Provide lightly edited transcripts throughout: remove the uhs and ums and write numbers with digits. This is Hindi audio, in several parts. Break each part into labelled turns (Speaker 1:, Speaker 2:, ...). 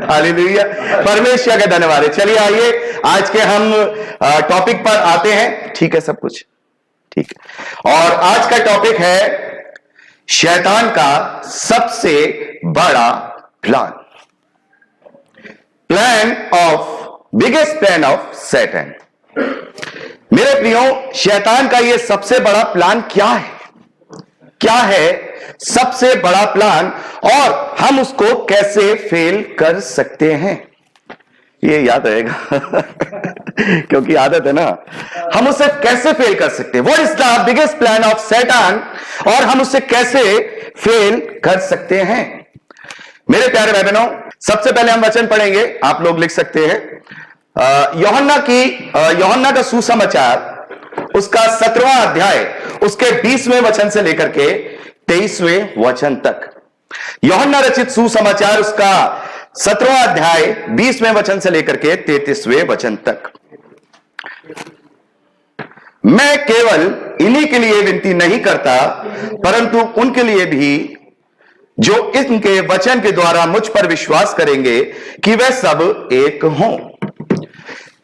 Speaker 1: हालेलुया, परमेश्वर का धन्यवाद है। चलिए आइए आज के हम टॉपिक पर आते हैं। ठीक है, सब कुछ ठीक है। और आज का टॉपिक है शैतान का सबसे बड़ा plan, biggest plan of Satan. मेरे प्रियो, शैतान का यह सबसे बड़ा प्लान क्या है? क्या है सबसे बड़ा प्लान और हम उसको कैसे फेल कर सकते हैं? ये याद रहेगा क्योंकि आदत है ना। हम उसे कैसे फेल कर सकते हैं? What is the biggest plan of सैतान और हम उसे कैसे फेल कर सकते हैं? मेरे प्यारे भाई बहनों, सबसे पहले हम वचन पढ़ेंगे, आप लोग लिख सकते हैं। यूहन्ना का सुसमाचार उसका 17वां अध्याय उसके 20वें वचन से लेकर के 23वें वचन तक। यूहन्ना रचित सुसमाचार उसका 17वां अध्याय 20वें वचन से लेकर के 33वें वचन तक। मैं केवल इन्हीं के लिए विनती नहीं करता, परंतु उनके लिए भी जो इनके वचन के द्वारा मुझ पर विश्वास करेंगे कि वे सब एक हों।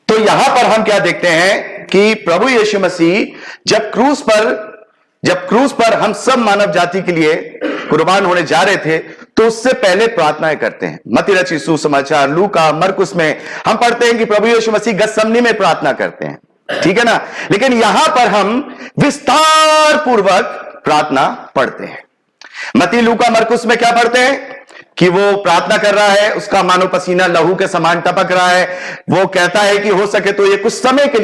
Speaker 1: तो यहां पर हम क्या देखते हैं कि प्रभु यीशु मसीह जब क्रूस पर हम सब मानव जाति के लिए कुर्बान होने जा रहे थे, तो उससे पहले प्रार्थनाएं करते हैं। मत्ती रचित सुसमाचार, लूका, मरकुस में हम पढ़ते हैं कि प्रभु यीशु मसीह गतसमनी में प्रार्थना करते हैं, ठीक है ना। लेकिन यहां पर हम विस्तार पूर्वक प्रार्थना पढ़ते हैं। मत्ती, लूका, मरकुस में क्या पढ़ते हैं कि वो प्रार्थना कर रहा है, उसका मानो पसीना लहू के समान टपक रहा है। वो कहता है कि हो सके तो ये कुछ समय के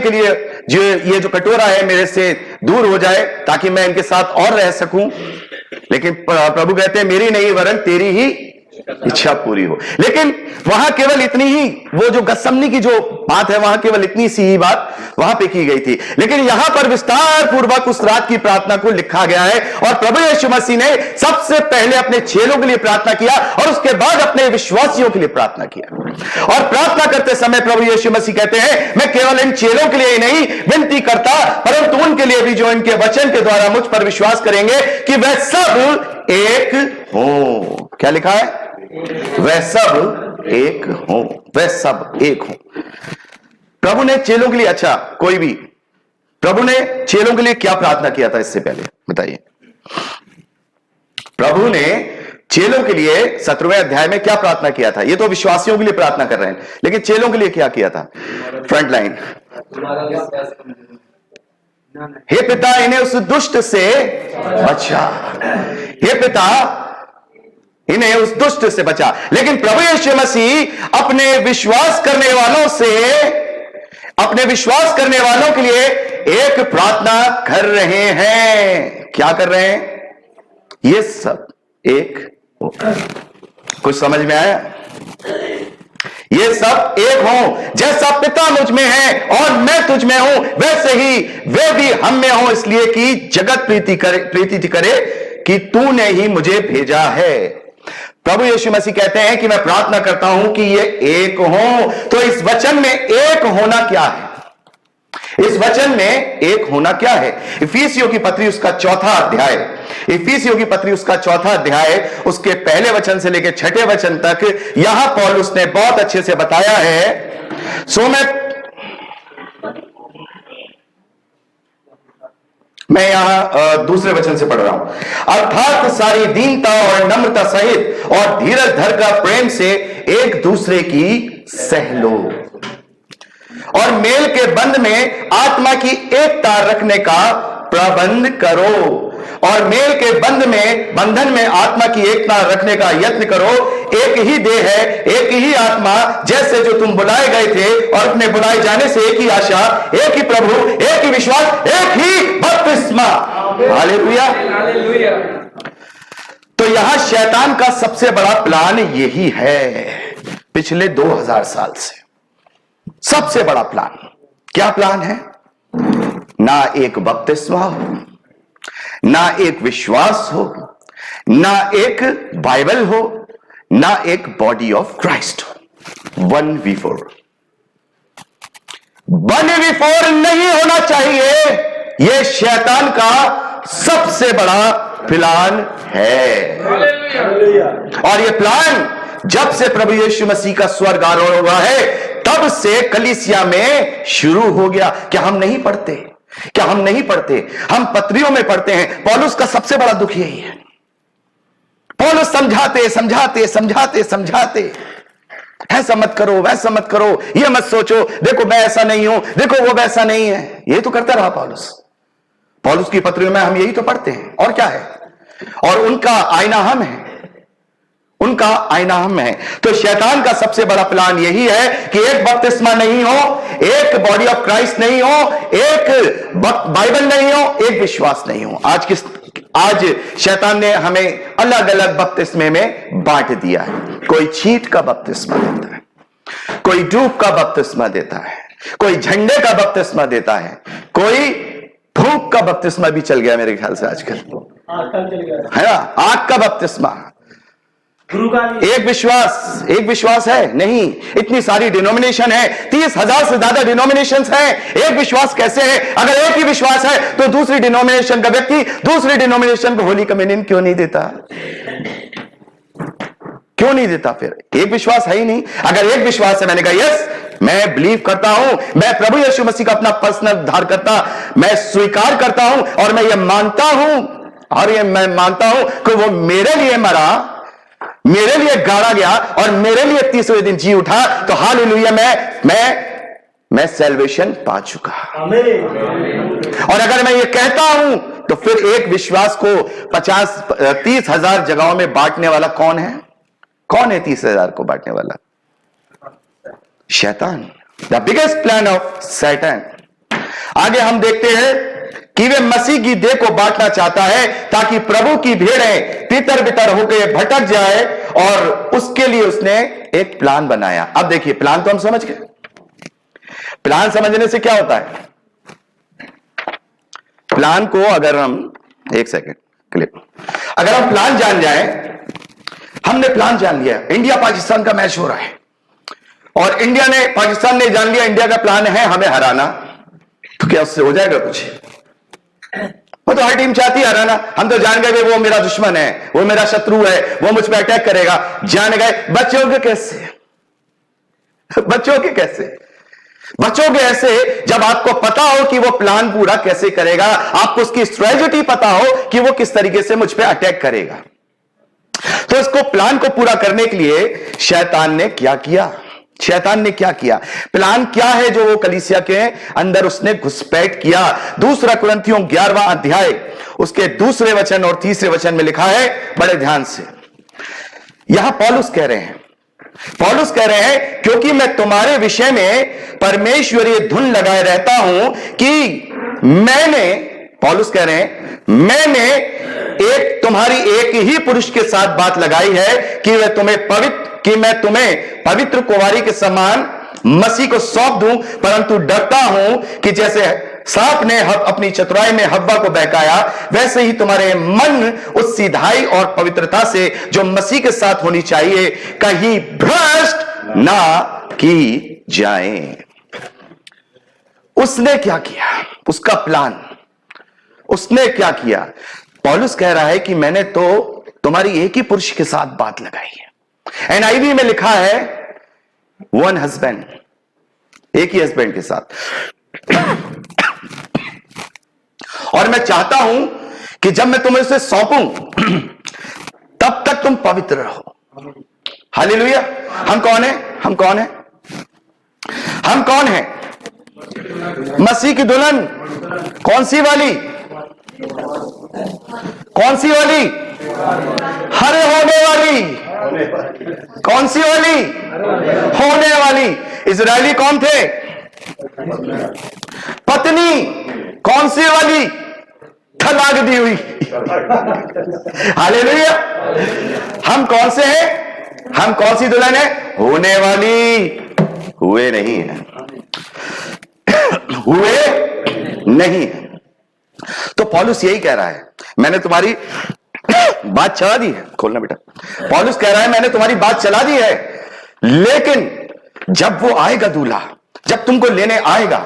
Speaker 1: लिए ये जो कटोरा है मेरे से दूर हो जाए, ताकि मैं इनके साथ और रह सकूं। लेकिन प्रभु कहते हैं मेरी नहीं वरन तेरी ही इच्छा पूरी हो। लेकिन वहां केवल इतनी ही, वो जो गतसमनी की जो बात है, वहां केवल इतनी सी ही बात वहां पे की गई थी। लेकिन यहां पर विस्तार पूर्वक उस रात की प्रार्थना को लिखा गया है। और प्रभु यीशु मसीह ने सबसे पहले अपने चेलों के लिए प्रार्थना किया और उसके बाद अपने विश्वासियों के लिए प्रार्थना किया। और प्रार्थना करते समय प्रभु यीशु मसीह कहते हैं, मैं केवल इन चेलों के लिए ही नहीं विनती करता, परंतु उनके लिए भी जो इनके वचन के द्वारा मुझ पर विश्वास करेंगे कि वह सब एक हो। क्या लिखा है? वह सब एक हो, वह सब एक हो। प्रभु ने चेलों के लिए, अच्छा कोई भी, प्रभु ने चेलों के लिए क्या प्रार्थना किया था इससे पहले बताइए? प्रभु ने चेलों के लिए 17वें अध्याय में क्या प्रार्थना किया था? ये तो विश्वासियों के लिए प्रार्थना कर रहे हैं, लेकिन चेलों के लिए क्या किया था? फ्रंट लाइन, हे पिता इन्हें उस दुष्ट से बचा, हे पिता इन्हें उस दुष्ट से बचा। लेकिन प्रभु यीशु मसीह अपने विश्वास करने वालों के लिए एक प्रार्थना कर रहे हैं। क्या कर रहे हैं? ये सब एक हो। कुछ समझ में आया? ये सब एक हो, जैसा पिता मुझ में है और मैं तुझ में हूं, वैसे ही वे भी हम में हो, इसलिए कि जगत प्रीति करे कि तूने ही मुझे भेजा है। प्रभु यीशु मसीह कहते हैं कि मैं प्रार्थना करता हूं कि ये एक हो। तो इस वचन में एक होना क्या है? इस वचन में एक होना क्या है? इफिसियों की पत्री उसका 4था अध्याय, इफिसियों की पत्री उसका 4था अध्याय उसके पहले वचन से लेकर 6ठे वचन तक यहां पौलुस ने बहुत अच्छे से बताया है। सो मैं यहां दूसरे वचन से पढ़ रहा हूं। अर्थात सारी दीनता और नम्रता सहित और धीरज धर का प्रेम से एक दूसरे की सह लो और मेल के बंध में आत्मा की एकता रखने का प्रबंध करो। और मेल के बंधन में आत्मा की एकता रखने का यत्न करो। एक ही देह है, एक ही आत्मा, जैसे जो तुम बुलाए गए थे और अपने बुलाए जाने से एक ही आशा, एक ही प्रभु, एक ही विश्वास, एक ही बपतिस्मा। हालेलुया। तो यहां शैतान का सबसे बड़ा प्लान यही है पिछले 2000 साल से। सबसे बड़ा प्लान क्या प्लान है? ना एक बपतिस्मा हो, ना एक विश्वास हो, ना एक बाइबल हो, ना एक बॉडी ऑफ क्राइस्ट हो। 1v4 नहीं होना चाहिए। यह शैतान का सबसे बड़ा प्लान है। और यह प्लान जब से प्रभु यीशु मसीह का स्वर्ग आरोहण हुआ है तब से कलीसिया में शुरू हो गया। क्या हम नहीं पढ़ते? क्या हम नहीं पढ़ते? हम पत्रियों में पढ़ते हैं। पौलुस का सबसे बड़ा दुख यही है। पौलुस समझाते समझाते समझाते समझाते, ऐसा मत करो, वैसा मत करो, ये मत सोचो, देखो मैं ऐसा नहीं हूं, देखो वो वैसा नहीं है। ये तो करता रहा पौलुस। पौलुस की पत्रियों में हम यही तो पढ़ते हैं, और क्या है? और उनका आईना हम है, उनका आईना हम है। तो शैतान का सबसे बड़ा प्लान यही है कि एक बपतिस्मा नहीं हो, एक बॉडी ऑफ क्राइस्ट नहीं हो, एक बाइबल नहीं हो, एक विश्वास नहीं हो। आज शैतान ने हमें अलग अलग बपतिस्मे में बांट दिया है। कोई छींट का बपतिस्मा देता है, कोई डूब का बपतिस्मा देता है, कोई झंडे का बपतिस्मा देता है, कोई धूप का बपतिस्मा भी चल गया मेरे ख्याल से आजकल, है ना? आग का बपतिस्मा। एक विश्वास है नहीं, इतनी सारी डिनोमिनेशन है, 30,000 से ज्यादा डिनोमिनेशन है। एक विश्वास कैसे है? अगर एक ही विश्वास है तो दूसरी डिनोमिनेशन का व्यक्ति दूसरी डिनोमिनेशन को होली कम्युनियन क्यों नहीं देता? क्यों नहीं देता? फिर एक विश्वास है ही नहीं। अगर एक विश्वास है, मैंने कहा यस, मैं बिलीव करता हूं, मैं प्रभु यीशु मसीह का अपना पर्सनल उद्धारकर्ता मैं स्वीकार करता हूं, और मैं ये मानता हूं, और ये मैं मानता हूं कि वो मेरे लिए मरा, मेरे लिए गाड़ा गया और मेरे लिए 30वें दिन जी उठा, तो हालेलुया, मैं सैल्वेशन पा चुका। और अगर मैं ये कहता हूं तो फिर एक विश्वास को 30,000 जगहों में बांटने वाला कौन है? कौन है 30,000 को बांटने वाला? शैतान, the biggest plan of Satan. आगे हम देखते हैं कि वे मसीह की देह को बांटना चाहता है ताकि प्रभु की भेड़ें तितर बितर होकर भटक जाए, और उसके लिए उसने एक प्लान बनाया। अब देखिए, प्लान तो हम समझ गए। प्लान समझने से क्या होता है? प्लान को अगर हम एक सेकेंड क्लिप, अगर हम प्लान जान जाए, हमने प्लान जान लिया, इंडिया पाकिस्तान का मैच हो रहा है और पाकिस्तान ने जान लिया इंडिया का प्लान है हमें हराना, तो क्या उससे हो जाएगा कुछ? वो तो हर टीम चाहती है हराना। हम तो जान गए वो मेरा दुश्मन है, वो मेरा शत्रु है, वो मुझ पर अटैक करेगा। जान गए। बचोगे कैसे? बचोगे कैसे? बचोगे ऐसे जब आपको पता हो कि वो प्लान पूरा कैसे करेगा, आपको उसकी स्ट्रेटजी पता हो कि वो किस तरीके से मुझ पर अटैक करेगा। तो इसको प्लान को पूरा करने के लिए शैतान ने क्या किया? शैतान ने क्या किया? प्लान क्या है जो वो कलीसिया के अंदर उसने घुसपैठ किया? दूसरा कुरिन्थियों 11वां अध्याय उसके 2 वचन और 3 वचन में लिखा है, बड़े ध्यान से। यहां पौलुस कह रहे हैं क्योंकि मैं तुम्हारे विषय में परमेश्वरीय धुन लगाए रहता हूं कि पौलुस कह रहे हैं, मैंने तुम्हारी एक ही पुरुष के साथ बात लगाई है कि मैं तुम्हें पवित्र कुंवारी के समान मसीह को सौंप दूं, परंतु डरता हूं कि जैसे सांप ने अपनी चतुराई में हव्वा को बहकाया, वैसे ही तुम्हारे मन उस सीधाई और पवित्रता से जो मसीह के साथ होनी चाहिए कहीं भ्रष्ट ना की जाए। उसने क्या किया? उसका प्लान उसने क्या किया? पौलुस कह रहा है कि मैंने तो तुम्हारी एक ही पुरुष के साथ बात लगाई है। NIV में लिखा है वन हस्बैंड, एक ही हस्बैंड के साथ। और मैं चाहता हूं कि जब मैं तुम्हें उसे सौंपूं तब तक तुम पवित्र रहो। हालेलुया। हम कौन है? मसीह की दुल्हन। कौन सी वाली? हरे होने वाली। कौन सी वाली? होने वाली। इजरायली कौन थे? पत्नी। कौन सी वाली? तलाक दी हुई। हालेलुया। हम कौन से हैं? हम कौन सी दुल्हन है? होने वाली। हुए नहीं है। तो पौलुस यही कह रहा है, मैंने तुम्हारी बात चला दी है। खोलना बेटा। पौलुस कह रहा है मैंने तुम्हारी बात चला दी है, लेकिन जब वो आएगा दूल्हा, जब तुमको लेने आएगा,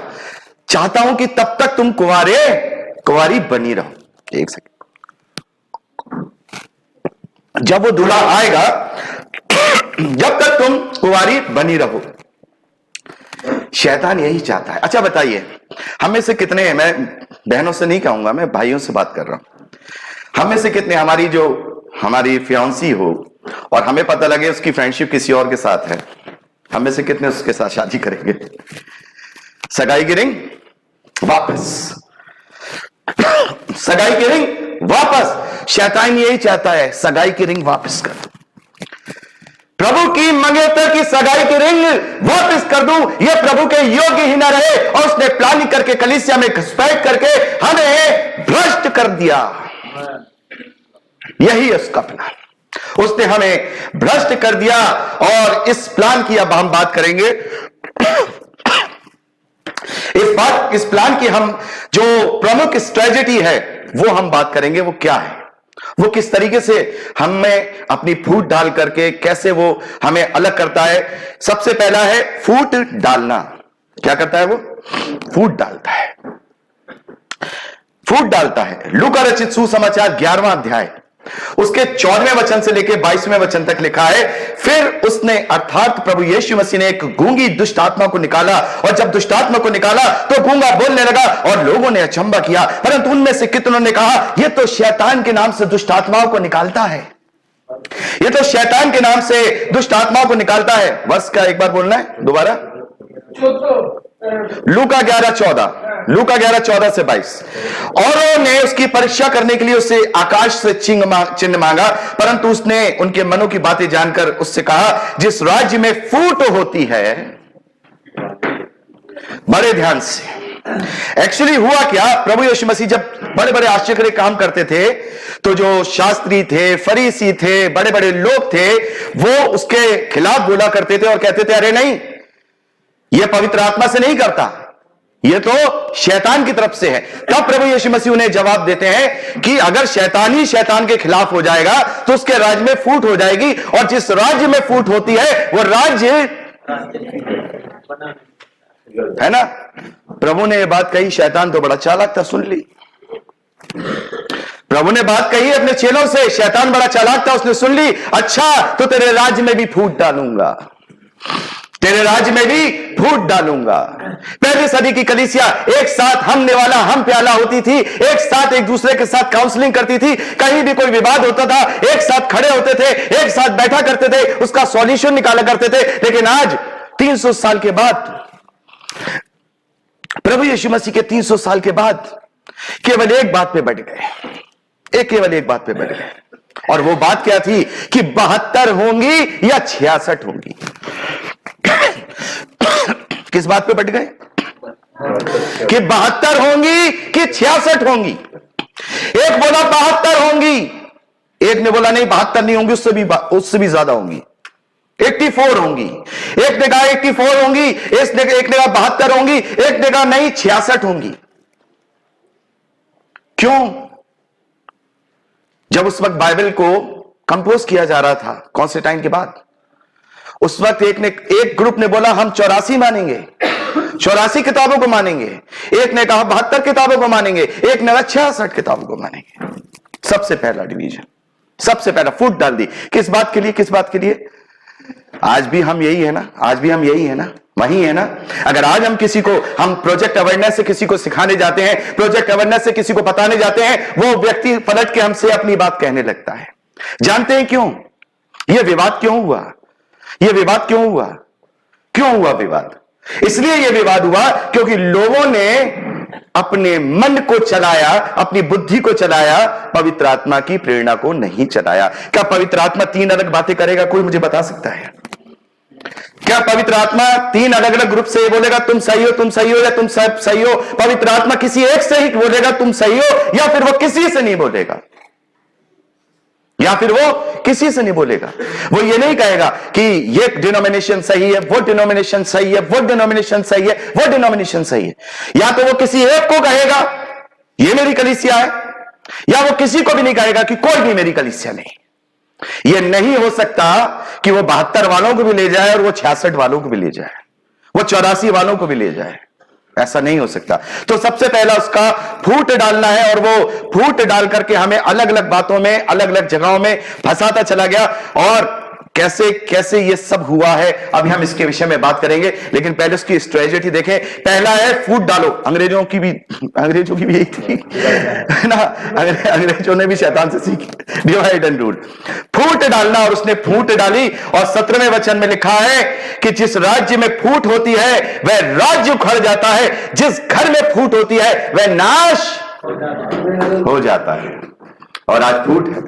Speaker 1: चाहता हूं कि तब तक तुम कुंवारी बनी रहो। एक सेकंड। जब वो दूल्हा आएगा जब तक तुम कुंवारी बनी रहो। शैतान यही चाहता है। अच्छा बताइए, हम में से कितने, मैं बहनों से नहीं कहूंगा, मैं भाइयों से बात कर रहा हूं, हम में से कितने हमारी फियांसी हो और हमें पता लगे उसकी फ्रेंडशिप किसी और के साथ है, हम में से कितने उसके साथ शादी करेंगे? सगाई की रिंग वापस, सगाई की रिंग वापस। शैतान यही चाहता है, सगाई की रिंग वापस कर, प्रभु की मंगेतर की सगाई की रिंग वापस कर दूं, यह प्रभु के योग्य ही ना रहे। और उसने प्लानिंग करके कलीसिया में घुसपैठ करके हमें भ्रष्ट कर दिया। यही है उसका प्लान, उसने हमें भ्रष्ट कर दिया। और इस प्लान की अब हम बात करेंगे। इस प्लान की हम जो प्रमुख स्ट्रेटजी है वो हम बात करेंगे। वो क्या है, वो किस तरीके से हमें अपनी फूट डाल करके कैसे वो हमें अलग करता है। सबसे पहला है फूट डालना। क्या करता है वो? फूट डालता है, फूट डालता है। लूका रचित सुसमाचार 11वां अध्याय उसके 14वें वचन से लेकर 22वें वचन तक लिखा है, फिर उसने अर्थात प्रभु यीशु मसीह ने एक गूंगी दुष्ट आत्मा को निकाला, और जब दुष्ट आत्मा को निकाला तो गूंगा बोलने लगा और लोगों ने अचंभा किया। परंतु उनमें से कितनों ने कहा, यह तो शैतान के नाम से दुष्ट आत्माओं को निकालता है, यह तो शैतान के नाम से दुष्ट आत्माओं को निकालता है। वर्ष का एक बार बोलना है दोबारा, लूका 11:14, लूका 11:14 से 22। और ने उसकी परीक्षा करने के लिए उससे आकाश से चिन्ह मांगा, परंतु उसने उनके मनों की बातें जानकर उससे कहा, जिस राज्य में फूट होती है, बड़े ध्यान से। एक्चुअली हुआ क्या, प्रभु यीशु मसीह जब बड़े बड़े आश्चर्य काम करते थे तो जो शास्त्री थे, फरीसी थे, बड़े बड़े लोग थे, वो उसके खिलाफ बोला करते थे और कहते थे, अरे नहीं, यह पवित्र आत्मा से नहीं करता, यह तो शैतान की तरफ से है। तब प्रभु यीशु मसीह उन्हें जवाब देते हैं कि अगर शैतान ही शैतान के खिलाफ हो जाएगा तो उसके राज्य में फूट हो जाएगी, और जिस राज्य में फूट होती है वो राज्य है ना। प्रभु ने यह बात कही, शैतान तो बड़ा चालाक था, सुन ली। प्रभु ने बात कही अपने चेलों से, शैतान बड़ा चालाक था, उसने सुन ली। अच्छा, तो तेरे राज्य में भी फूट डालूंगा, तेरे राज्य में भी फूट डालूंगा। पहली सदी की कलीसिया एक साथ हम निवाला हम प्याला होती थी, एक साथ एक दूसरे के साथ काउंसलिंग करती थी, कहीं भी कोई विवाद होता था एक साथ खड़े होते थे, एक साथ बैठा करते थे, उसका सॉल्यूशन निकाला करते थे। लेकिन आज 300 साल के बाद, प्रभु यीशु मसीह के 300 साल के बाद केवल एक बात पे बढ़ गए, केवल एक बात पे बढ़ गए। और वो बात क्या थी कि 72 होंगी या 66 होंगी। किस बात पे बढ़ गए कि 72 होंगी कि 66 होंगी। एक बोला 72 होंगी, एक ने बोला नहीं 72 नहीं होंगी, उससे भी ज्यादा होंगी, 84 होंगी। एक ने कहा 84 होंगी, एक ने कहा 72 होंगी, एक ने कहा नहीं 66 होंगी। क्यों? जब उस वक्त बाइबल को कंपोज किया जा रहा था, कौन से टाइम के बाद, उस वक्त एक ग्रुप ने बोला हम 84 मानेंगे, 84 किताबों को मानेंगे, एक ने कहा 72 किताबों को मानेंगे, एक ने कहा 66 किताबों को मानेंगे। सबसे पहला डिवीजन, सबसे पहला फूट डाल दी। किस बात के लिए? किस बात के लिए? आज भी हम यही है ना, आज भी हम यही है ना, वही है ना। अगर आज हम प्रोजेक्ट अवेयरनेस से किसी को सिखाने जाते हैं, प्रोजेक्ट अवेयरनेस से किसी को बताने जाते हैं, वो व्यक्ति पलट के हमसे अपनी बात कहने लगता है। जानते हैं क्यों? यह विवाद क्यों हुआ? यह विवाद क्यों हुआ? क्यों हुआ विवाद? इसलिए यह विवाद हुआ क्योंकि लोगों ने अपने मन को चलाया, अपनी बुद्धि को चलाया, पवित्र आत्मा की प्रेरणा को नहीं चलाया। क्या पवित्र आत्मा 3 अलग बातें करेगा? कोई मुझे बता सकता है? क्या पवित्र आत्मा 3 अलग अलग ग्रुप से बोलेगा तुम सही हो, तुम सही हो, या तुम सब सही हो? पवित्र आत्मा किसी एक से ही बोलेगा तुम सही हो, या फिर वो किसी से नहीं बोलेगा, या फिर वो किसी से नहीं बोलेगा। वो ये नहीं कहेगा कि ये डिनोमिनेशन सही है, वो डिनोमिनेशन सही है, वो डिनोमिनेशन सही है, वो डिनोमिनेशन सही है। या तो वो किसी एक को कहेगा ये मेरी कलीसिया है, या वो किसी को भी नहीं कहेगा कि कोई भी मेरी कलीसिया नहीं। ये नहीं हो सकता कि वो 72 वालों को भी ले जाए और वो 66 वालों को भी ले जाए, वो 84 वालों को भी ले जाए। ऐसा नहीं हो सकता। तो सबसे पहला उसका फूट डालना है, और वो फूट डाल करके हमें अलग अलग बातों में, अलग अलग जगहों में फंसाता चला गया। और कैसे कैसे ये सब हुआ है, अभी हम इसके विषय में बात करेंगे, लेकिन पहले उसकी स्ट्रेटेजी देखें। पहला है फूट डालो। अंग्रेजों की भी यही थी ना, अंग्रेजों ने भी शैतान से सीखी, डिवाइड एंड रूल, फूट डालना, और उसने फूट डाली। और 17वें वचन में लिखा है कि जिस राज्य में फूट होती है वह राज्य उखड़ जाता है, जिस घर में फूट होती है वह नाश हो जाता है। और आज फूट है,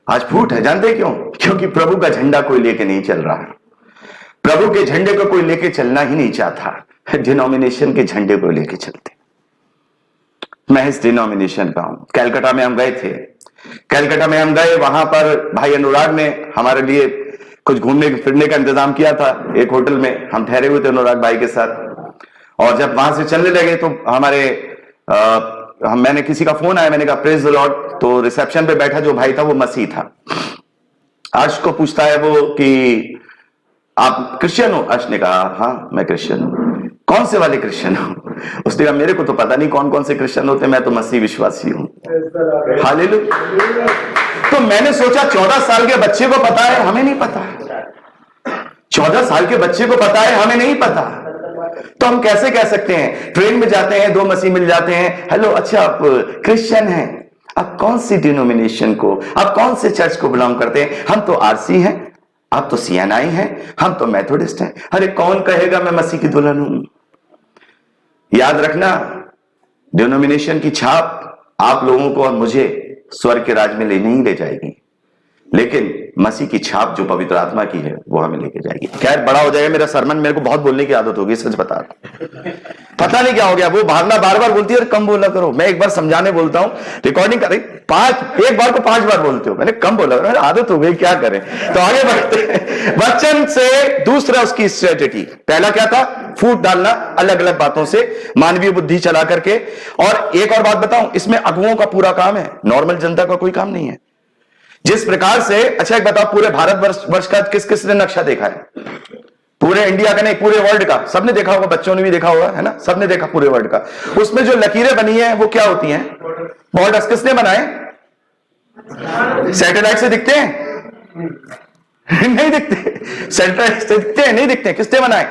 Speaker 1: आज फूट है। जानते क्यों? क्योंकि प्रभु का झंडा कोई लेके नहीं चल रहा। प्रभु के झंडे को कोई लेके चलना ही नहीं चाहता। डिनोमिनेशन के झंडे को लेके चलते। मैं इस डिनोमिनेशन का हूं। कलकत्ता में हम गए थे, कलकत्ता में हम गए, वहां पर भाई अनुराग ने हमारे लिए कुछ घूमने फिरने का इंतजाम किया था। एक होटल में हम ठहरे हुए थे अनुराग भाई के साथ। और जब वहां से चलने लगे तो मैंने किसी का फोन आया, मैंने कहा प्रेज द लॉर्ड। तो रिसेप्शन पे बैठा जो भाई था वो मसीह था। अर्श को पूछता है वो कि आप क्रिश्चियन हो? अर्श ने कहा हाँ मैं क्रिश्चियन हूं। कौन से वाले क्रिश्चियन हो? उसने कहा मेरे को तो पता नहीं कौन कौन से क्रिश्चियन होते, मैं तो मसीह विश्वासी हूं। हालेलुया। तो मैंने सोचा 14 साल के बच्चे को पता है, हमें नहीं पता। 14 साल के बच्चे को पता है, हमें नहीं पता। तो हम कैसे कह सकते हैं? ट्रेन में जाते हैं, दो मसीह मिल जाते हैं, हेलो अच्छा आप क्रिश्चियन हैं, आप कौन सी डिनोमिनेशन को, आप कौन से चर्च को बिलोंग करते हैं? हम तो आरसी हैं, आप तो सीएनआई हैं, हम तो मेथोडिस्ट हैं। अरे कौन कहेगा मैं मसीह की दुल्हन हूं? याद रखना, डिनोमिनेशन की छाप आप लोगों को और मुझे स्वर्ग के राज में नहीं ले जाएगी, लेकिन मसीह की छाप जो पवित्र आत्मा की है वो हमें लेके जाएगी। खैर बड़ा हो जाएगा मेरा सरमन, मेरे को बहुत बोलने की आदत होगी, सच बता रहा। पता नहीं क्या हो गया, वो भावना बार बार बोलती है और कम बोला करो। मैं एक बार समझाने बोलता हूं, रिकॉर्डिंग कर रही, एक बार को 5 बार बोलते हो, मैंने कम बोला करो, आदत हो गई, क्या करें। तो आगे बढ़ते वचन से। दूसरा उसकी स्ट्रेटेजी, पहला क्या था? फूट डालना अलग अलग बातों से, मानवीय बुद्धि चला करके। और एक और बात बताऊं, इसमें अगुओं का पूरा काम है, नॉर्मल जनता का कोई काम नहीं है। जिस प्रकार से, अच्छा एक बताओ, पूरे भारत वर्ष का किस किस ने नक्शा देखा है? पूरे इंडिया का नहीं, पूरे वर्ल्ड का सबने देखा होगा, बच्चों ने भी देखा होगा, है ना, सबने देखा पूरे वर्ल्ड का। उसमें जो लकीरें बनी है वो क्या होती हैं? बॉर्डर्स किसने बनाए? सैटेलाइट से दिखते हैं? नहीं दिखते। सैटेलाइट से दिखते हैं? नहीं दिखते। किसने बनाए?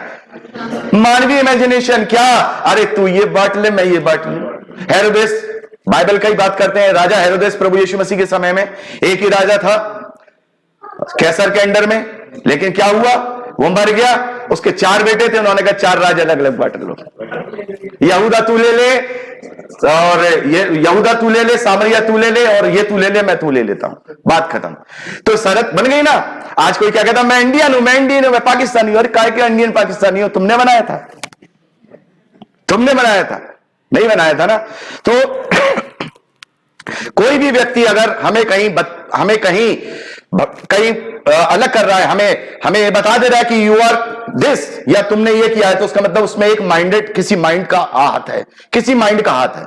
Speaker 1: मानवीय इमेजिनेशन। क्या? अरे तू ये बांट ले, मैं ये बांट लूं। हेरोदेस, बाइबल का ही बात करते हैं, राजा हेरोदेस प्रभु यीशु मसीह के समय में एक ही राजा था कैसर के अंडर में, लेकिन क्या हुआ? वो मर गया, उसके 4 बेटे थे, उन्होंने कहा 4 राज्य अलग अलग बांट लो। यहूदा तू ले ले, और ये यहूदा तू ले ले, सामरिया तू ले ले, और ये तू ले ले, मैं तू ले लेता हूं, बात खत्म। तो शरत बन गई ना। आज कोई क्या कहता, मैं इंडियन हूं, मैं इंडियन हूं, मैं पाकिस्तानी हूं। अरे काय के इंडियन पाकिस्तानी हो? तुमने बनाया था, तुमने बनाया था, नहीं बनाया था ना। तो कोई भी व्यक्ति अगर हमें कहीं अलग कर रहा है, हमें ये बता दे रहा है कि यू आर दिस, या तुमने ये किया है, तो उसका मतलब उसमें एक माइंडेड, किसी माइंड का हाथ है, किसी माइंड का हाथ है।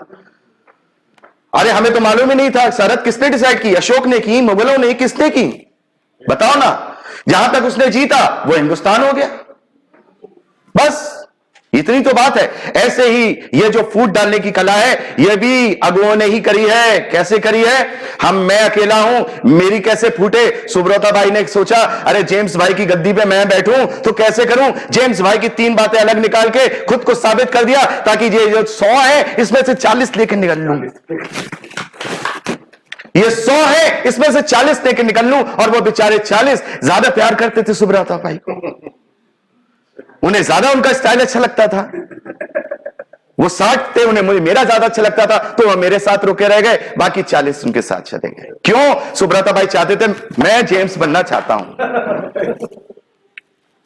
Speaker 1: अरे हमें तो मालूम ही नहीं था। शरत किसने डिसाइड की? अशोक ने की? मुगलों ने? किसने की? बताओ ना। जहां तक उसने जीता वो हिंदुस्तान हो गया, बस इतनी तो बात है। ऐसे ही ये जो फूट डालने की कला है, ये भी अगुओं ने ही करी है। कैसे करी है? मैं अकेला हूं, मेरी कैसे फूटे? सुब्रता भाई ने सोचा, अरे जेम्स भाई की गद्दी पे मैं बैठूं तो कैसे करूं? जेम्स भाई की 3 बातें अलग निकाल के खुद को साबित कर दिया, ताकि ये जो 100 है इसमें से 40 लेकर निकल लूं। ये 100 है, इसमें से 40 लेकर निकल लूं। और वो बेचारे 40 ज्यादा प्यार करते थे सुब्रता भाई को, उन्हें ज्यादा उनका स्टाइल अच्छा लगता था। वो 60 थे, उन्हें मेरा ज्यादा अच्छा लगता था, तो वो मेरे साथ रुके रह गए, बाकी 40 उनके साथ चले गए। क्यों? सुब्रता भाई चाहते थे, मैं जेम्स बनना चाहता हूं।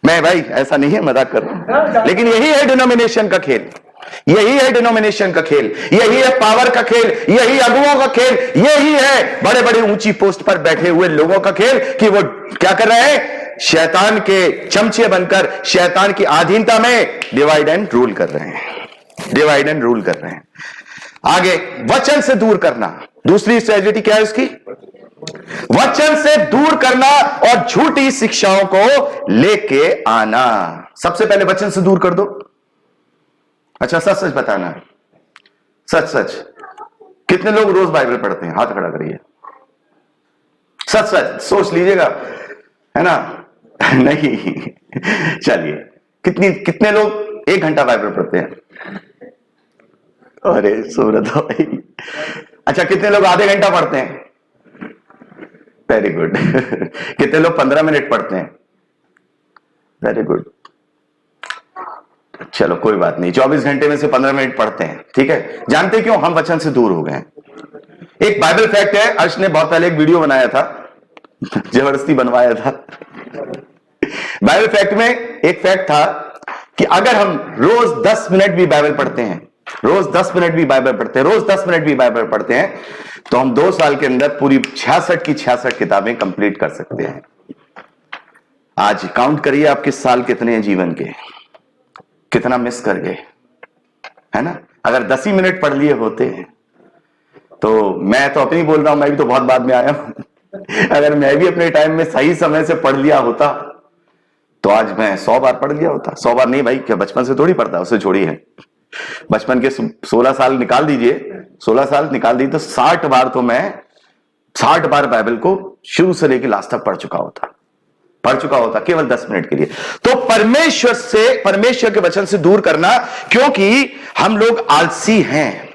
Speaker 1: मैं भाई ऐसा नहीं है, मजाक कर रहा हूं, लेकिन यही है डिनोमिनेशन का खेल, यही है डिनोमिनेशन का खेल, यही है पावर का खेल, यही अगुओं का खेल, यही है बड़े बड़े ऊंची पोस्ट पर बैठे हुए लोगों का खेल, कि वो क्या कर रहे हैं? शैतान के चमचे बनकर शैतान की अधीनता में डिवाइड एंड रूल कर रहे हैं, डिवाइड एंड रूल कर रहे हैं। आगे, वचन से दूर करना। दूसरी स्ट्रेटेजी क्या है उसकी? वचन से दूर करना और झूठी शिक्षाओं को लेके आना। सबसे पहले वचन से दूर कर दो। अच्छा सच सच बताना, सच सच कितने लोग रोज बाइबल पढ़ते हैं? हाथ खड़ा करिए। सच सच सोच लीजिएगा, है ना? नहीं, चलिए, कितने लोग 1 घंटा बाइबल पढ़ते हैं? अरे सूरत भाई, अच्छा कितने लोग आधे घंटा पढ़ते हैं? Very good. कितने लोग 15 मिनट पढ़ते हैं? Very good. चलो कोई बात नहीं, 24 घंटे में से 15 मिनट पढ़ते हैं, ठीक है। जानते क्यों हम वचन से दूर हो गए? एक बाइबल फैक्ट है, अर्श ने बहुत पहले एक वीडियो बनाया था, जबरदस्ती बनवाया था। बाइबल फैक्ट में एक फैक्ट था कि अगर हम रोज 10 मिनट भी बाइबल पढ़ते हैं, रोज 10 मिनट भी बाइबल पढ़ते हैं, रोज 10 मिनट भी बाइबल पढ़ते हैं, तो हम 2 साल के अंदर पूरी 66 की 66 किताबें कंप्लीट कर सकते हैं। आज काउंट करिए आपके साल कितने हैं जीवन के, कितना मिस कर गए, है ना? अगर 10 ही मिनट पढ़ लिए होते हैं तो, मैं तो अपनी बोल रहा हूं, मैं भी तो बहुत बाद में आया हूं। अगर मैं भी अपने टाइम में सही समय से पढ़ लिया होता तो आज मैं 100 बार पढ़ लिया होता। 100 बार नहीं भाई, क्या बचपन से थोड़ी पढ़ता, उसे छोड़िए। बचपन के 16 साल निकाल दीजिए, 16 साल निकाल दीजिए तो 60 बार तो मैं 60 बार बाइबल को शुरू से लेकर लास्ट तक पढ़ चुका होता केवल 10 मिनट के लिए। तो परमेश्वर के वचन से दूर करना, क्योंकि हम लोग आलसी हैं,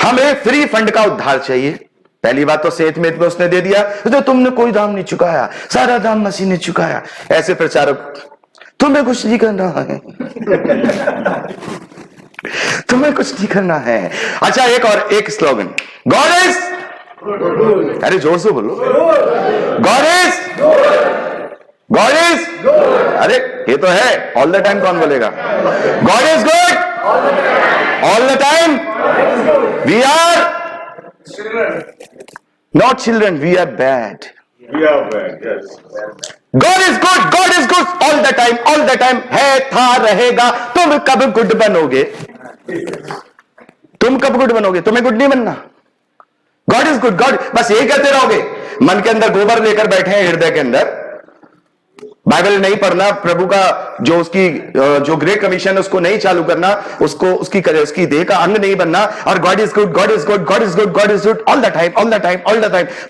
Speaker 1: हमें फ्री फंड का उद्धार चाहिए। पहली बात तो सेहत में उसने दे दिया, तो तुमने कोई दाम नहीं चुकाया, सारा दाम मसीह ने चुकाया। ऐसे प्रचारक, तुम्हें कुछ नहीं करना है, तुम्हें कुछ नहीं करना है। अच्छा एक स्लोगन, गॉड इज, अरे जोर से बोलो, गॉड इज, अरे ये तो है, ऑल द टाइम कौन बोलेगा? God is good all the time. We are not children, we are bad. God is good all the time है, था, रहेगा। तुम कब गुड बनोगे? तुम्हें गुड नहीं बनना। गॉड इज गुड, गॉड, बस यही कहते रहोगे। मन के अंदर गोबर लेकर बैठे हैं, हृदय के अंदर बाइबल नहीं पढ़ना, प्रभु का जो ग्रेट कमीशन है उसको नहीं चालू करना, उसकी देह का अंग नहीं बनना, और God is good all the time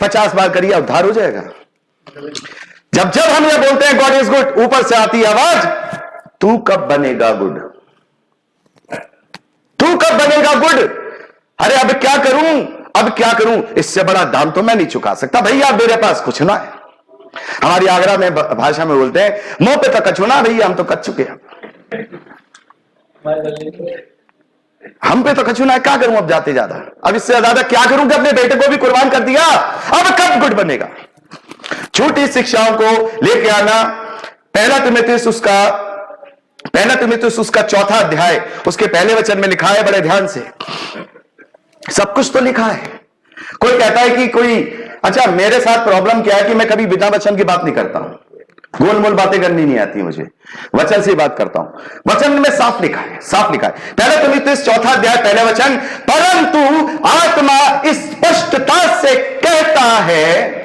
Speaker 1: 50 बार करिए, उद्धार हो जाएगा। जब हम ये बोलते हैं गॉड इज गुड, ऊपर से आती है आवाज, तू कब बनेगा गुड? अरे अब क्या करूं? इससे बड़ा दाम तो मैं नहीं चुका सकता भैया, मेरे पास कुछ ना है। हमारी आगरा में भाषा में बोलते हैं, मुंह पे तो कछुना भैया, हम तो कच चुके हैं, हम पे तो कछुना है, क्या करूं अब जाते ज्यादा, अब इससे ज्यादा क्या करूं कि अपने बेटे को भी कुर्बान कर दिया, अब कब गुड बनेगा? छोटी शिक्षाओं को लेके आना। पहला तिमुथियुस उसका 4था अध्याय, उसके पहले वचन में लिखा है, बड़े ध्यान से, सब कुछ तो लिखा है। कोई कहता है कि अच्छा मेरे साथ प्रॉब्लम क्या है कि मैं कभी बिना वचन की बात नहीं करता हूं, गोल मोल बातें करनी नहीं आती मुझे, वचन से बात करता हूं। वचन में साफ लिखा है। पहला तिमुथियुस 4था अध्याय पहला वचन, परंतु आत्मा स्पष्टता से कहता है,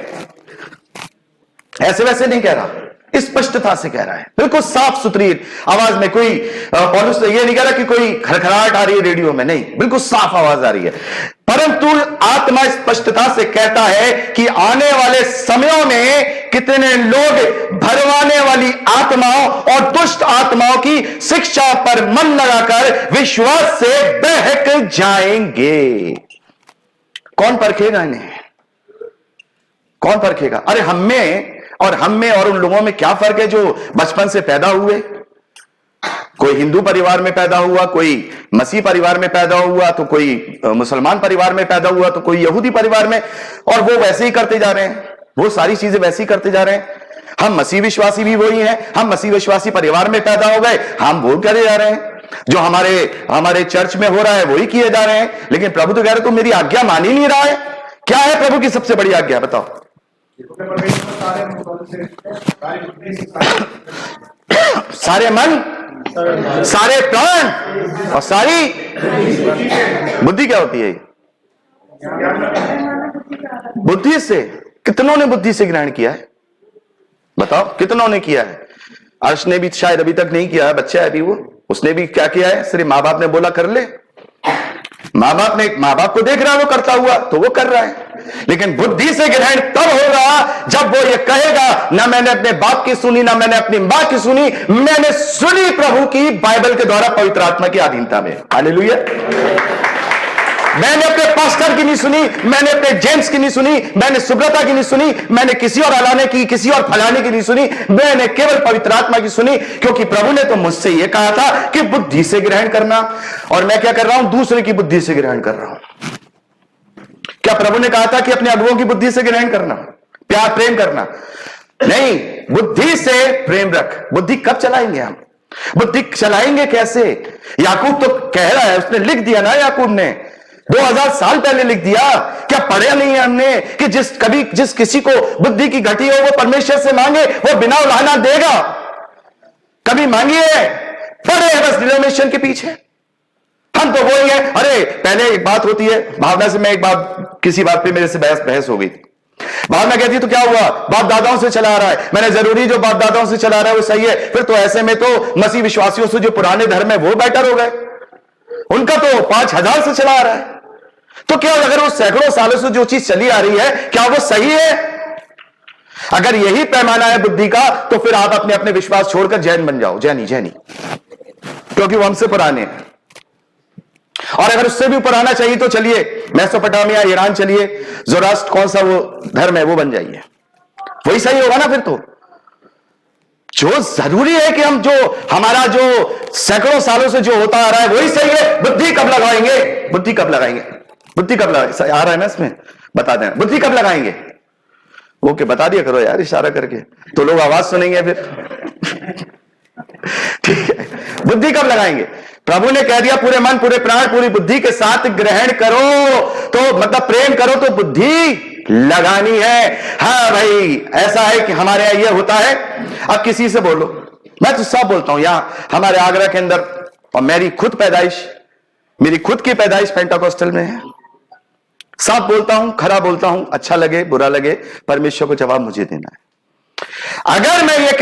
Speaker 1: ऐसे वैसे नहीं कह रहा, स्पष्टता से कह रहा है, बिल्कुल साफ सुथरी आवाज में। कोई पौलुस ये नहीं कह रहा कि कोई खड़खड़ाहट आ रही है रेडियो में, नहीं, बिल्कुल साफ आवाज आ रही है। परंतु आत्मा स्पष्टता से कहता है कि आने वाले समयों में कितने लोग भरमाने वाली आत्माओं और दुष्ट आत्माओं की शिक्षा पर मन लगाकर विश्वास से बहक जाएंगे। कौन परखेगा इन्हें? कौन परखेगा? अरे हम में और उन लोगों में क्या फर्क है जो बचपन से पैदा हुए? कोई हिंदू परिवार में पैदा हुआ, कोई मसीह परिवार में पैदा हुआ, तो कोई मुसलमान परिवार में पैदा हुआ, तो कोई यहूदी परिवार में, और वो वैसे ही करते जा रहे हैं, वो सारी चीजें वैसे ही करते जा रहे हैं। हम मसीह विश्वासी भी वही हैं, हम मसीह विश्वासी परिवार में पैदा हो गए, हम वो करे जा रहे हैं, जो हमारे चर्च में हो रहा है वही किए जा रहे हैं। लेकिन प्रभु तो कह रहे तुम मेरी आज्ञा मान ही नहीं रहा है। क्या है प्रभु की सबसे बड़ी आज्ञा, बताओ? सारे मन, सारे प्राण और सारी बुद्धि। क्या होती है बुद्धि? से कितनों ने बुद्धि से ग्रहण किया है? बताओ कितनों ने किया है? अर्श ने भी शायद अभी तक नहीं किया है, बच्चा है अभी वो, उसने भी क्या किया है? सिर्फ माँ बाप ने बोला कर ले, माँ बाप को देख रहा है वो करता हुआ तो वो कर रहा है। लेकिन बुद्धि से ग्रहण तब होगा जब वो ये कहेगा, ना मैंने अपने बाप की सुनी, ना मैंने अपनी मां की सुनी, मैंने सुनी प्रभु की बाइबल के द्वारा पवित्र आत्मा की अधीनता में। हालेलुया। मैंने अपने पास्टर की नहीं सुनी, मैंने अपने जेम्स की नहीं सुनी, मैंने सुब्रता की नहीं सुनी, मैंने किसी और अलाने की, किसी और फलाने की नहीं सुनी, मैंने केवल पवित्र आत्मा की सुनी, क्योंकि प्रभु ने तो मुझसे यह कहा था कि बुद्धि से ग्रहण करना। और मैं क्या कर रहा हूं? दूसरे की बुद्धि से ग्रहण कर रहा हूं। क्या प्रभु ने कहा था कि अपने अगुओं की बुद्धि से ग्रहण करना, प्यार प्रेम करना? नहीं, बुद्धि से प्रेम रख। बुद्धि कब चलाएंगे हम? बुद्धि चलाएंगे कैसे? याकूब तो कह रहा है, उसने लिख दिया ना, याकूब ने 2000 साल पहले लिख दिया। क्या पढ़ा नहीं है हमने कि जिस किसी को बुद्धि की घटी हो वो परमेश्वर से मांगे, वो बिना उलाहना देगा। कभी मांगी है? पढ़े हैं बस डिनोमिनेशन के पीछे। हम तो वही है। अरे पहले एक बात होती है, भावना से मैं एक बात, किसी बात पे मेरे से बहस हो गई। भावना कहती है तो क्या हुआ, बाप दादाओं से चला रहा है। मैंने जरूरी जो बाप दादाओं से चला रहा है वो सही है? फिर तो ऐसे में तो मसीह विश्वासियों से जो पुराने धर्म है वो बेटर हो गए, उनका तो 5000 से चला आ रहा है। तो क्या अगर वो सैकड़ों सालों से जो चीज चली आ रही है, क्या वो सही है? अगर यही पैमाना है बुद्धि का, तो फिर आप अपने अपने विश्वास छोड़कर जैन बन जाओ, जैनी, क्योंकि वो हमसे पुराने हैं। और अगर उससे भी पुराना चाहिए तो चलिए मेसोपोटामिया, ईरान चलिए, जोरास्ट्र कौन सा वो धर्म है वो बन जाइए, वही सही होगा ना। फिर तो जो जरूरी है कि हम जो हमारा जो सैकड़ों सालों से जो होता आ रहा है वही सही है। बुद्धि कब लगाएंगे? बुद्धि कब लगाएंगे? बुद्धि कब लगाएंगे? आ रहा है ना इसमें, बता देना बुद्धि कब लगाएंगे। वो के बता दिया करो यार इशारा करके, तो लोग आवाज सुनेंगे फिर। ठीक है, बुद्धि कब लगाएंगे? प्रभु ने कह दिया पूरे मन, पूरे प्राण, पूरी बुद्धि के साथ ग्रहण करो, तो मतलब प्रेम करो, तो बुद्धि लगानी है। हाँ भाई, ऐसा है कि हमारे यहां यह होता है। अब किसी से बोलो, मैं तो सब बोलता हूं यहां हमारे आगरा के अंदर, और मेरी खुद की पैदाइश पेंटाकोस्टल में है। सब बोलता हूं, खरा बोलता हूं, अच्छा लगे बुरा लगे, परमेश्वर को जवाब मुझे देना है। अगर मैं ये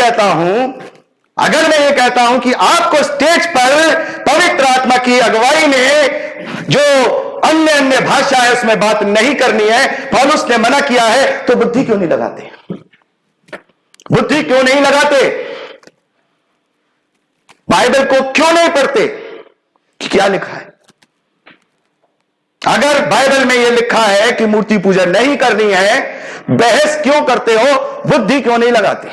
Speaker 1: कहता हूं कि आपको स्टेज पर पवित्र आत्मा की अगुवाई में जो अन्य भाषा है उसमें बात नहीं करनी है, पौलुस ने मना किया है, तो बुद्धि क्यों नहीं लगाते? बुद्धि क्यों नहीं लगाते? बाइबल को क्यों नहीं पढ़ते कि क्या लिखा है? अगर बाइबल में यह लिखा है कि मूर्ति पूजा नहीं करनी है, बहस क्यों करते हो? बुद्धि क्यों नहीं लगाते?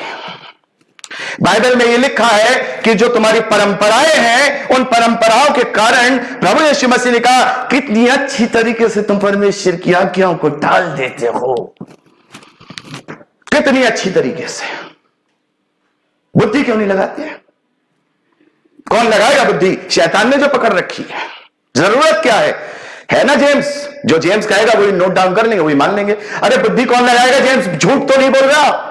Speaker 1: बाइबल में यह लिखा है कि जो तुम्हारी परंपराएं हैं, उन परंपराओं के कारण प्रभु यीशु मसीह ने कहा, कितनी अच्छी तरीके से तुम परमेश्वर की आज्ञाओं को टाल देते हो, कितनी अच्छी तरीके से। बुद्धि क्यों नहीं लगाते? कौन लगाएगा बुद्धि? शैतान ने जो पकड़ रखी है। जरूरत क्या है ना जेम्स? जो जेम्स कहेगा वही नोट डाउन कर लेंगे, वही मान लेंगे। अरे बुद्धि कौन लगाएगा? जेम्स झूठ तो नहीं बोल रहा,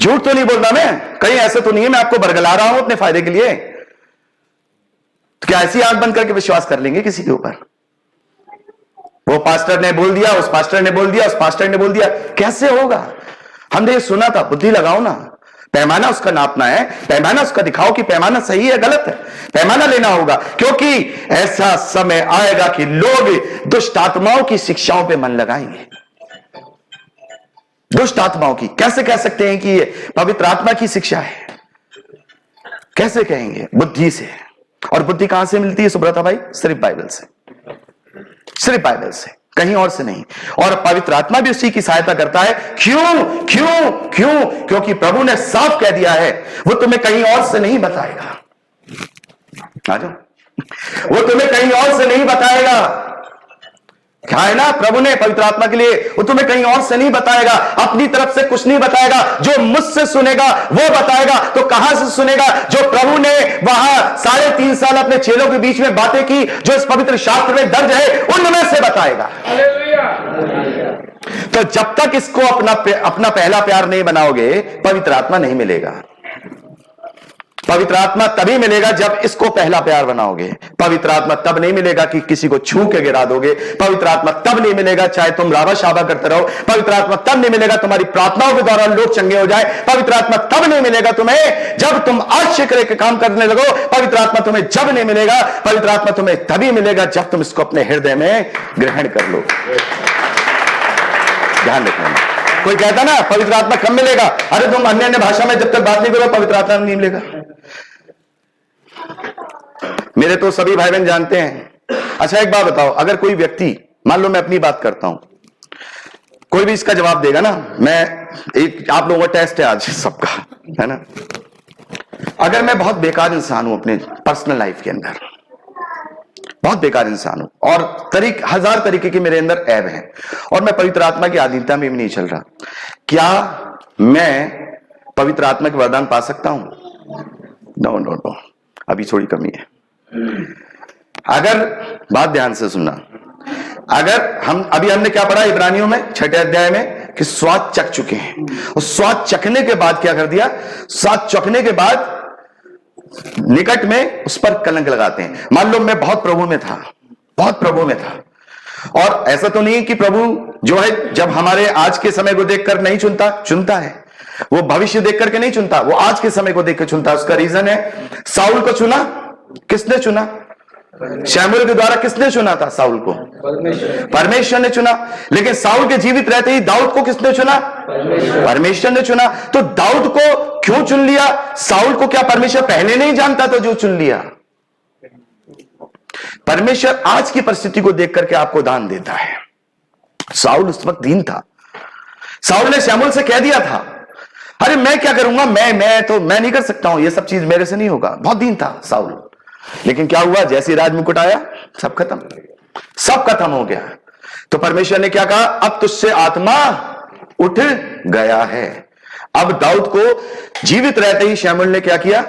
Speaker 1: झूठ तो नहीं बोल रहा मैं, कहीं ऐसे तो नहीं है मैं आपको बरगला रहा हूं अपने फायदे के लिए। तो क्या ऐसी आंख बंद करके विश्वास कर लेंगे किसी के ऊपर? वो पास्टर ने बोल दिया, उस पास्टर ने बोल दिया, उस पास्टर ने बोल दिया, कैसे होगा? हमने ये सुना था। बुद्धि लगाओ ना, पैमाना उसका नापना है, पैमाना उसका दिखाओ कि पैमाना सही है गलत है, पैमाना लेना होगा। क्योंकि ऐसा समय आएगा कि लोग दुष्ट आत्माओं की शिक्षाओं पे मन लगाएंगे। दुष्ट आत्माओं की कैसे कह सकते हैं कि ये पवित्र आत्मा की शिक्षा है? कैसे कहेंगे? बुद्धि से। और बुद्धि कहां से मिलती है सुब्रता भाई? सिर्फ बाइबल से, सिर्फ बाइबल से, कहीं और से नहीं। और पवित्र आत्मा भी उसी की सहायता करता है। क्यों? क्योंकि प्रभु ने साफ कह दिया है, वो तुम्हें कहीं और से नहीं बताएगा। आ जाओ, वो तुम्हें कहीं और से नहीं बताएगा। क्या है ना, प्रभु ने पवित्र आत्मा के लिए, वो तुम्हें कहीं और से नहीं बताएगा, अपनी तरफ से कुछ नहीं बताएगा। जो मुझसे सुनेगा वो बताएगा। तो कहां से सुनेगा? जो प्रभु ने वहां 3.5 साल अपने चेलों के बीच में बातें की, जो इस पवित्र शास्त्र में दर्ज है, उनमें से बताएगा। तो जब तक इसको अपना पहला प्यार नहीं बनाओगे, पवित्र आत्मा नहीं मिलेगा। पवित्र आत्मा तभी मिलेगा जब इसको पहला प्यार बनाओगे। पवित्र आत्मा तब नहीं मिलेगा कि किसी को छू के गिरा दोगे। पवित्र आत्मा तब नहीं मिलेगा चाहे तुम रावा शाबा करते रहो। पवित्र आत्मा तब नहीं मिलेगा तुम्हारी प्रार्थनाओं के दौरान लोग चंगे हो जाए। पवित्र आत्मा तब नहीं मिलेगा तुम्हें जब तुम आश्चर्य के काम करने लगो। पवित्र आत्मा तुम्हें जब नहीं मिलेगा, पवित्र आत्मा तुम्हें तभी मिलेगा जब तुम इसको अपने हृदय में ग्रहण कर लो। ध्यान रखना। कोई कहता ना पवित्र आत्मा कब मिलेगा, अरे तुम अन्य अन्य भाषा में जब तक बात नहीं करो पवित्र आत्मा नहीं मिलेगा। मेरे तो सभी भाई बहन जानते हैं। अच्छा एक बात बताओ, अगर कोई व्यक्ति, मान लो मैं अपनी बात करता हूं, कोई भी इसका जवाब देगा ना, मैं एक आप लोगों का टेस्ट है आज सबका, है ना। अगर मैं बहुत बेकार इंसान हूं अपने पर्सनल लाइफ के अंदर, बहुत बेकार इंसान हूं और हजार तरीके के मेरे अंदर ऐब हैं और मैं पवित्र आत्मा की अधीनता में भी नहीं चल रहा, क्या मैं पवित्र आत्मा के वरदान पा सकता हूं? नो नो नो, अभी थोड़ी कमी है। अगर बात ध्यान से सुनना, अगर हमने क्या पढ़ा इब्रानियों में 6 अध्याय में कि स्वाद चख चुके हैं, और स्वाद चखने के बाद क्या कर दिया, स्वाद चखने के बाद निकट में उस पर कलंक लगाते हैं। मान लो मैं बहुत प्रभु में था, बहुत प्रभु में था, और ऐसा तो नहीं कि प्रभु जो है जब हमारे आज के समय को देखकर नहीं चुनता है, वो भविष्य देख करके नहीं चुनता, वो आज के समय को देखकर चुनता है। उसका रीजन है, साउल को चुना, किसने चुना? शमूएल के द्वारा किसने चुना था साउल को? परमेश्वर ने चुना। लेकिन साउल के जीवित रहते ही दाऊद को किसने चुना? परमेश्वर ने चुना। तो दाऊद को क्यों चुन लिया? साउल को क्या परमेश्वर पहले नहीं जानता था जो चुन लिया? परमेश्वर आज की परिस्थिति को देख करके आपको दान देता है। साउल उस वक्त दीन था। साउल ने शमूएल से कह दिया था, अरे मैं क्या करूंगा, मैं नहीं कर सकता हूं, ये सब चीज मेरे से नहीं होगा। बहुत दीन था साउल। लेकिन क्या हुआ, जैसे राज मुकुट आया सब खत्म हो गया। तो परमेश्वर ने क्या कहा, अब तुझसे आत्मा उठ गया है। अब दाऊद को जीवित रहते ही शमूएल ने क्या किया,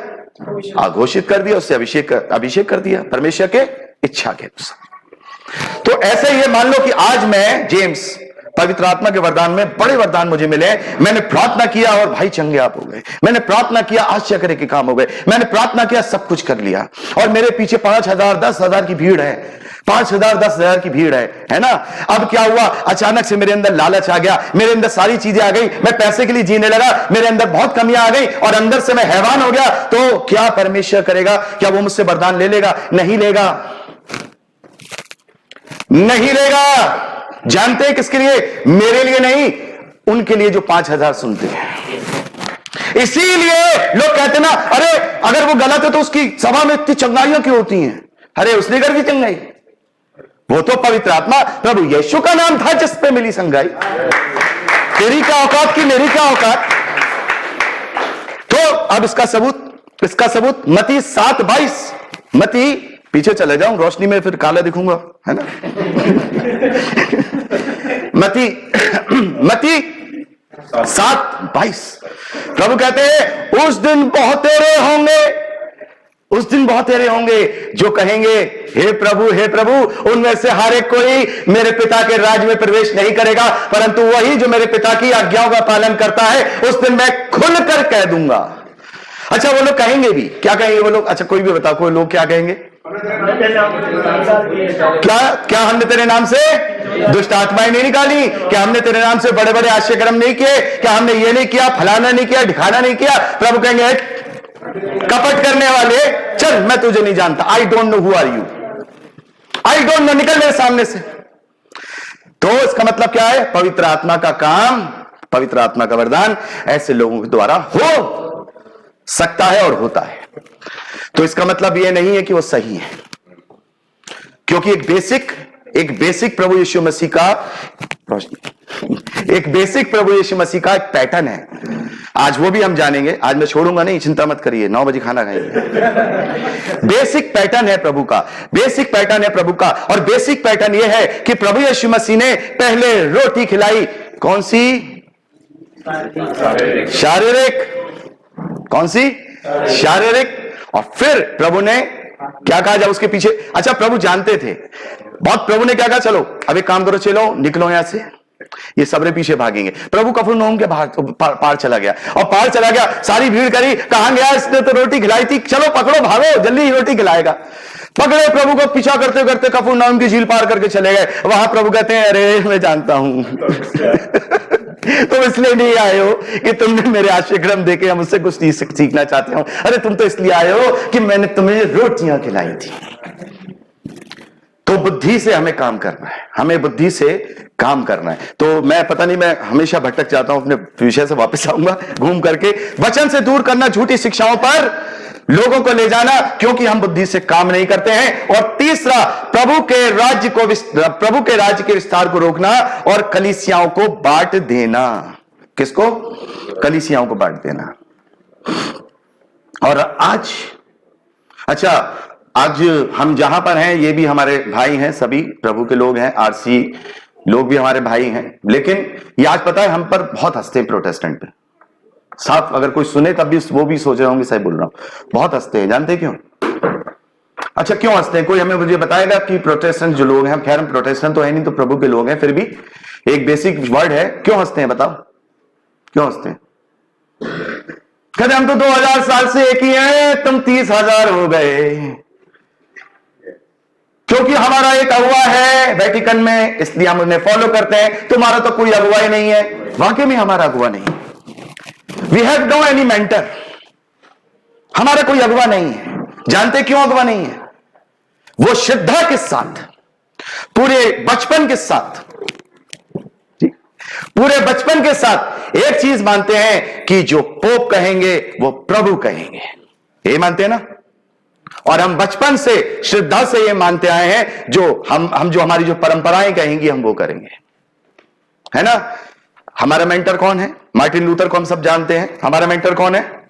Speaker 1: घोषित कर दिया, उससे अभिषेक कर दिया परमेश्वर के इच्छा के अनुसार। तो ऐसे ही मान लो कि आज मैं जेम्स पवित्र आत्मा के वरदान में बड़े वरदान मुझे मिले, मैंने प्रार्थना किया और भाई चंगे आप हो गए, मैंने प्रार्थना किया आश्चर्य के काम हो गए, मैंने प्रार्थना किया सब कुछ कर लिया, और मेरे पीछे 5,000 10,000 की भीड़ है, 5,000 10,000 की भीड़ है ना। अब क्या हुआ, अचानक से मेरे अंदर लालच आ गया, मेरे अंदर सारी चीजें आ गई, मैं पैसे के लिए जीने लगा, मेरे अंदर बहुत कमियां आ गई और अंदर से मैं हैवान हो गया। तो क्या परमेश्वर करेगा? क्या वो मुझसे वरदान ले लेगा? नहीं लेगा, नहीं लेगा। जानते हैं किसके लिए? मेरे लिए नहीं, उनके लिए जो 5,000 सुनते हैं। इसीलिए लोग कहते ना, अरे अगर वो गलत है तो उसकी सभा में इतनी चंगाइयां क्यों होती हैं? अरे उसने कर दी चंगाई, वो तो पवित्र आत्मा प्रभु यीशु का नाम था जिस पे मिली संगाई। तेरी क्या औकात की, मेरी क्या औकात? तो अब इसका सबूत मत्ती 7:22, मत्ती पीछे चले जाऊं, रोशनी में फिर काला दिखूंगा, है ना। मत्ती 7:22 प्रभु कहते हैं, उस दिन बहुतेरे होंगे जो कहेंगे हे प्रभु, उनमें से हर एक कोई मेरे पिता के राज्य में प्रवेश नहीं करेगा, परंतु वही जो मेरे पिता की आज्ञाओं का पालन करता है, उस दिन मैं खुलकर कह दूंगा। अच्छा वो लोग कहेंगे भी, क्या कहेंगे वो लोग? अच्छा कोई भी बताओ, कोई लोग क्या कहेंगे? क्या हमने तेरे नाम से दुष्ट आत्माएं नहीं निकाली? क्या हमने तेरे नाम से बड़े बड़े आश्चर्य कर्म नहीं किए? क्या हमने ये नहीं किया, फलाना नहीं किया, ढिकाना नहीं किया? प्रभु कहेंगे, कपट करने वाले, चल मैं तुझे नहीं जानता, I don't know who are you, I don't know, निकल मेरे सामने से। तो इसका मतलब क्या है? पवित्र आत्मा का काम, पवित्र आत्मा का वरदान ऐसे लोगों के द्वारा हो सकता है और होता है। तो इसका मतलब यह नहीं है कि वो सही है, क्योंकि एक बेसिक प्रभु यीशु मसीह का एक पैटर्न है। आज वो भी हम जानेंगे, आज मैं छोड़ूंगा नहीं, चिंता मत करिए, 9 बजे खाना खाएंगे। बेसिक पैटर्न है प्रभु का, और बेसिक पैटर्न यह है कि प्रभु यीशु मसीह ने पहले रोटी खिलाई, कौन सी? शारीरिक। कौन सी? शारीरिक। और फिर प्रभु ने क्या कहा जब उसके पीछे, अच्छा प्रभु जानते थे बहुत, प्रभु ने क्या कहा, चलो अब एक काम करो, चलो निकलो यहां से, ये सबरे पीछे भागेंगे। प्रभु कफरनहूम के पार चला गया, और पार चला गया, सारी भीड़ करी, कहां गया इसने तो रोटी खिलाई थी, चलो पकड़ो भागो जल्दी ही रोटी खिलाएगा। पकड़े, प्रभु को पीछा करते करते कफरनहूम की झील पार करके चले गए। वहां प्रभु कहते हैं अरे मैं जानता हूं तुम इसलिए नहीं आए हो कि तुमने मेरे आश्रयक्रम देखे हम उससे कुछ सीखना चाहते हो। अरे तुम तो इसलिए आए हो कि मैंने तुम्हें रोटियां खिलाई थी। तो बुद्धि से हमें काम करना है, हमें बुद्धि से काम करना है। तो मैं पता नहीं, मैं हमेशा भटक जाता हूं, अपने विषय से वापस आऊंगा घूम करके। वचन से दूर करना, झूठी शिक्षाओं पर लोगों को ले जाना, क्योंकि हम बुद्धि से काम नहीं करते हैं। और तीसरा, प्रभु के राज्य के विस्तार को रोकना और कलीसियाओं को बांट देना। किसको? कलीसियाओं को बांट देना। और आज हम जहां पर हैं, ये भी हमारे भाई हैं, सभी प्रभु के लोग हैं, आरसी लोग भी हमारे भाई हैं। लेकिन ये आज पता है हम पर बहुत हंसते हैं प्रोटेस्टेंट पे। साफ अगर कोई सुने तब भी वो भी सोच रहे होंगे सही बोल रहा हूं, बहुत हंसते हैं। जानते क्यों? अच्छा, क्यों हंसते हैं? कोई हमें मुझे बताएगा कि प्रोटेस्टेंट जो लोग हैं, खैर हम प्रोटेस्टेंट तो है नहीं, तो प्रभु के लोग हैं, फिर भी एक बेसिक वर्ड है, क्यों हंसते हैं? बताओ क्यों हंसते हैं? कहते हम तो 2000 साल से एक ही हैं, तुम 30,000 हो गए। क्योंकि हमारा एक अगुवा है वेटिकन में, इसलिए हम उन्हें फॉलो करते हैं। तुम्हारा तो कोई अगुवा ही नहीं है। वाकई में हमारा अगुवा नहीं। We have no any mentor, हमारा कोई अगुवा नहीं है। जानते क्यों अगुवा नहीं है? वो श्रद्धा के साथ, पूरे बचपन के साथ, पूरे बचपन के साथ एक चीज मानते हैं कि जो पोप कहेंगे वो प्रभु कहेंगे, ये मानते हैं ना। और हम बचपन से श्रद्धा से ये मानते आए हैं, जो हम जो हमारी जो परंपराएं कहेंगी हम वो करेंगे, है ना। हमारा मेंटर कौन है? मार्टिन लूथर को हम सब जानते हैं। हमारा मेंटर कौन है?